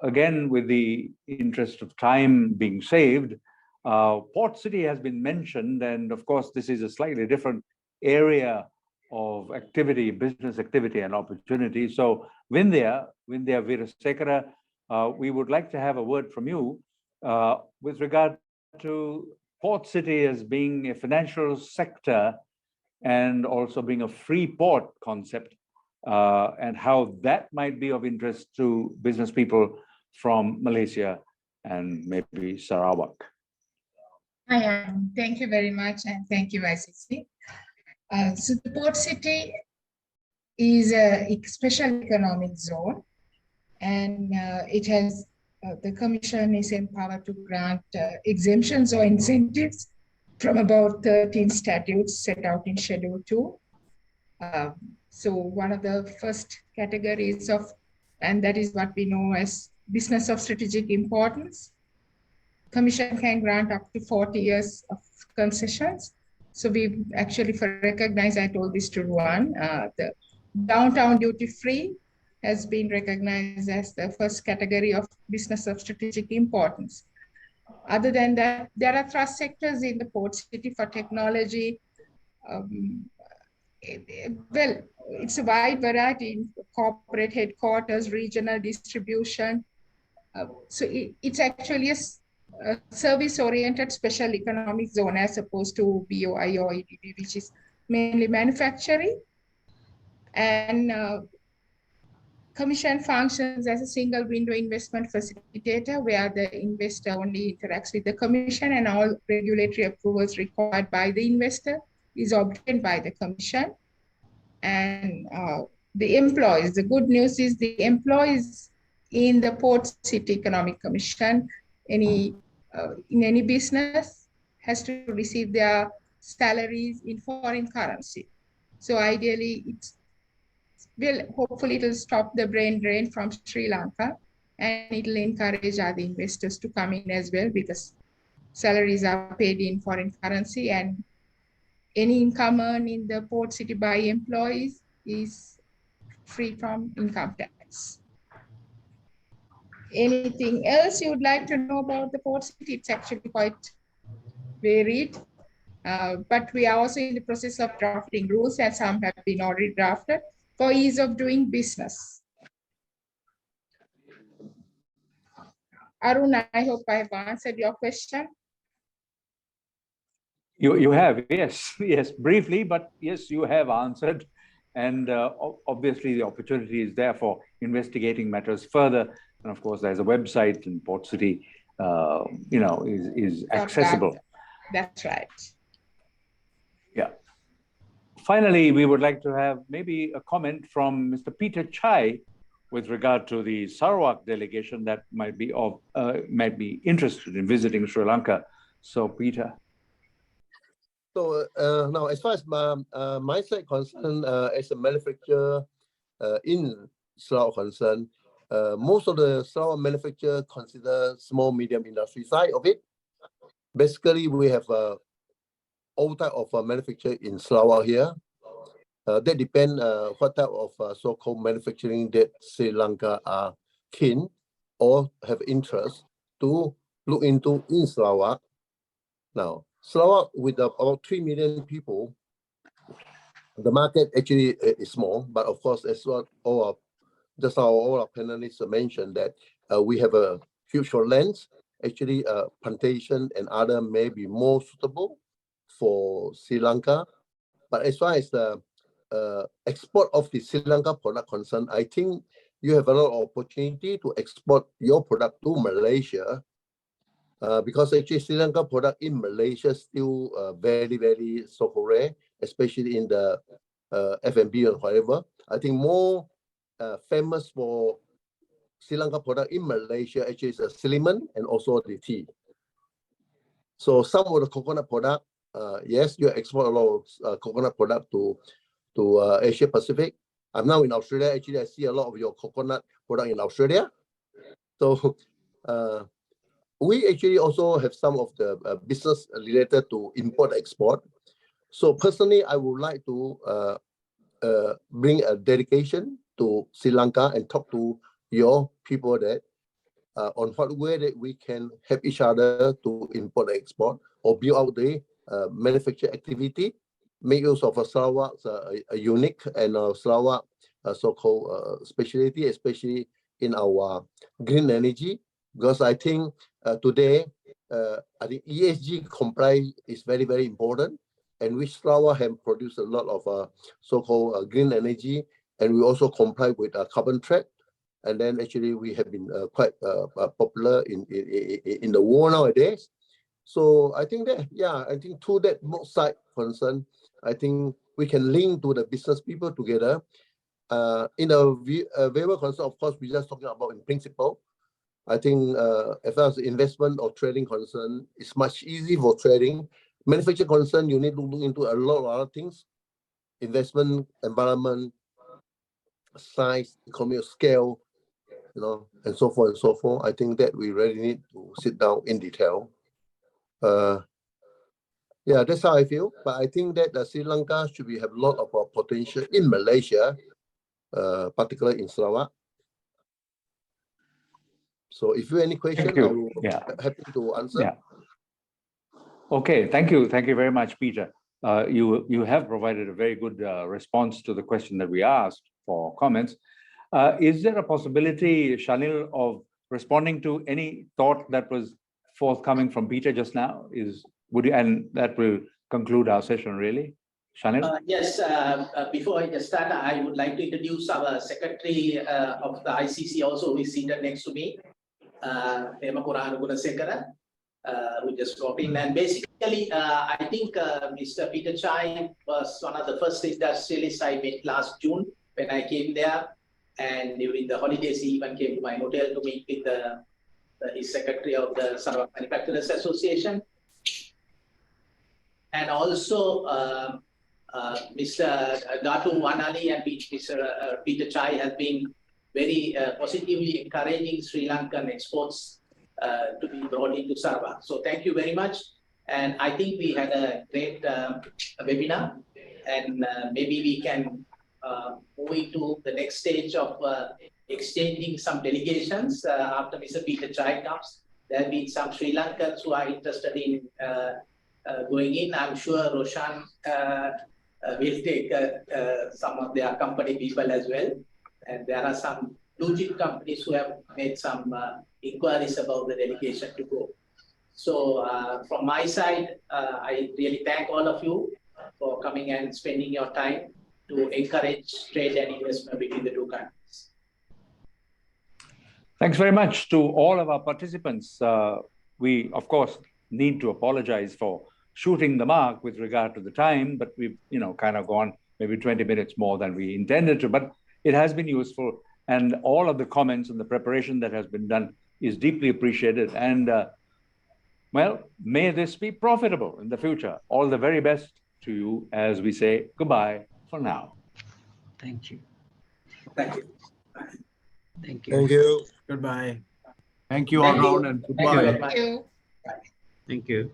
Again, with the interest of time being saved, Port City has been mentioned, and of course, this is a slightly different area of activity, business activity and opportunity. So Vindhya Virasekara, we would like to have a word from you with regard to Port City as being a financial sector and also being a free port concept, and how that might be of interest to business people from Malaysia and maybe Sarawak. Hi, thank you very much, and thank you, ICC. So the Port City is a special economic zone, and it has the Commission is empowered to grant exemptions or incentives from about 13 statutes set out in Schedule 2. So one of the first categories and that is what we know as business of strategic importance. Commission can grant up to 40 years of concessions. So we actually, for recognize, I told this to Ruan, the downtown duty free has been recognized as the first category of business of strategic importance. Other than that, there are thrust sectors in the Port City for technology. Well, it's a wide variety in corporate headquarters, regional distribution. So it's actually a service-oriented special economic zone as opposed to BOI or EDB, which is mainly manufacturing. And Commission functions as a single window investment facilitator where the investor only interacts with the Commission, and all regulatory approvals required by the investor is obtained by the Commission. And the employees, the good news is the employees in the Port City Economic Commission, in any business has to receive their salaries in foreign currency. So ideally, hopefully it will stop the brain drain from Sri Lanka, and it will encourage other investors to come in as well, because salaries are paid in foreign currency, and any income earned in the port city by employees is free from income tax. Anything else you would like to know about the port city? It's actually quite varied, but we are also in the process of drafting rules, and some have been already drafted for ease of doing business. Arun, I hope I have answered your question. You have, yes, yes, briefly, but yes, you have answered. And obviously the opportunity is there for investigating matters further. And of course, there's a website in Port City, is accessible. That's right. Yeah. Finally, we would like to have maybe a comment from Mr. Peter Chai with regard to the Sarawak delegation that might be interested in visiting Sri Lanka. So, Peter. So now, as far as my side concerned, as a manufacturer in Sarawak concerned, most of the Sarawak manufacturer consider small medium industry side of it. Basically, we have all type of manufacture in Sarawak here. That depend what type of so-called manufacturing that Sri Lanka are keen or have interest to look into in Sarawak. Now, Sarawak with about 3 million people, the market actually is small, but of course, as what all our panelists mentioned, that we have a huge lands. Actually, plantation and other may be more suitable for Sri Lanka. But as far as the export of the Sri Lanka product concerned, I think you have a lot of opportunity to export your product to Malaysia. Because actually Sri Lanka product in Malaysia still very, very so rare, especially in the F&B or whatever. I think more famous for Sri Lanka product in Malaysia actually is the cinnamon and also the tea. So some of the coconut product, yes, you export a lot of coconut product to Asia Pacific. I'm now in Australia. Actually, I see a lot of your coconut product in Australia. So we actually also have some of the business related to import-export. So personally, I would like to bring a dedication to Sri Lanka and talk to your people that on what way that we can help each other to import-export or build out the manufacture activity, make use of a Sarawak's a unique and Sarawak so-called specialty, especially in our green energy. Because I think today, I think ESG compliance is very, very important, and which Sarawak have produced a lot of so-called green energy, and we also comply with carbon trade. And then actually we have been quite popular in the world nowadays. So I think that, yeah, I think to that both side concern, I think we can link to the business people together. In a waiver concern, of course, we're just talking about in principle. I think as far as investment or trading concern, it's much easier for trading. Manufacturing concern, you need to look into a lot of other things: investment, environment, size, economy of scale, and so forth and so forth. I think that we really need to sit down in detail. Yeah, that's how I feel. But I think that Sri Lanka should have a lot of potential in Malaysia, particularly in Sarawak. So if you have any question, I will be happy to answer. Yeah. Okay, thank you. Thank you very much, Peter. You have provided a very good response to the question that we asked for comments. Is there a possibility, Shanil, of responding to any thought that was forthcoming from Peter just now? And that will conclude our session, really. Shanil? Yes, before I start, I would like to introduce our secretary of the ICC also, who is seated next to me, who just dropped in. And basically, I think Mr. Peter Chai was one of the first industrialists I met last June when I came there. And during the holidays, he even came to my hotel to meet with his secretary of the Sarawak Manufacturers Association. and also Mr. Datu Wanali and Mr. Peter Chai has been very positively encouraging Sri Lankan exports to be brought into Sarawak. So thank you very much. And I think we had a great webinar, and maybe we can move into the next stage of exchanging some delegations after Mr. Peter Chai comes. There have been some Sri Lankans who are interested in going in. I'm sure Roshan will take some of their company people as well. And there are some blue chip companies who have made some inquiries about the delegation to go. So from my side, I really thank all of you for coming and spending your time to encourage trade and investment between the two countries. Thanks very much to all of our participants. We, of course, need to apologize for shooting the mark with regard to the time, but we've, kind of gone maybe 20 minutes more than we intended to, but it has been useful. And all of the comments and the preparation that has been done is deeply appreciated. And well, may this be profitable in the future. All the very best to you as we say goodbye for now. Thank you. Thank you. Thank you. Thank you. Goodbye. Thank you Thank all you. round and Thank you goodbye. very much. Thank you. Thank you.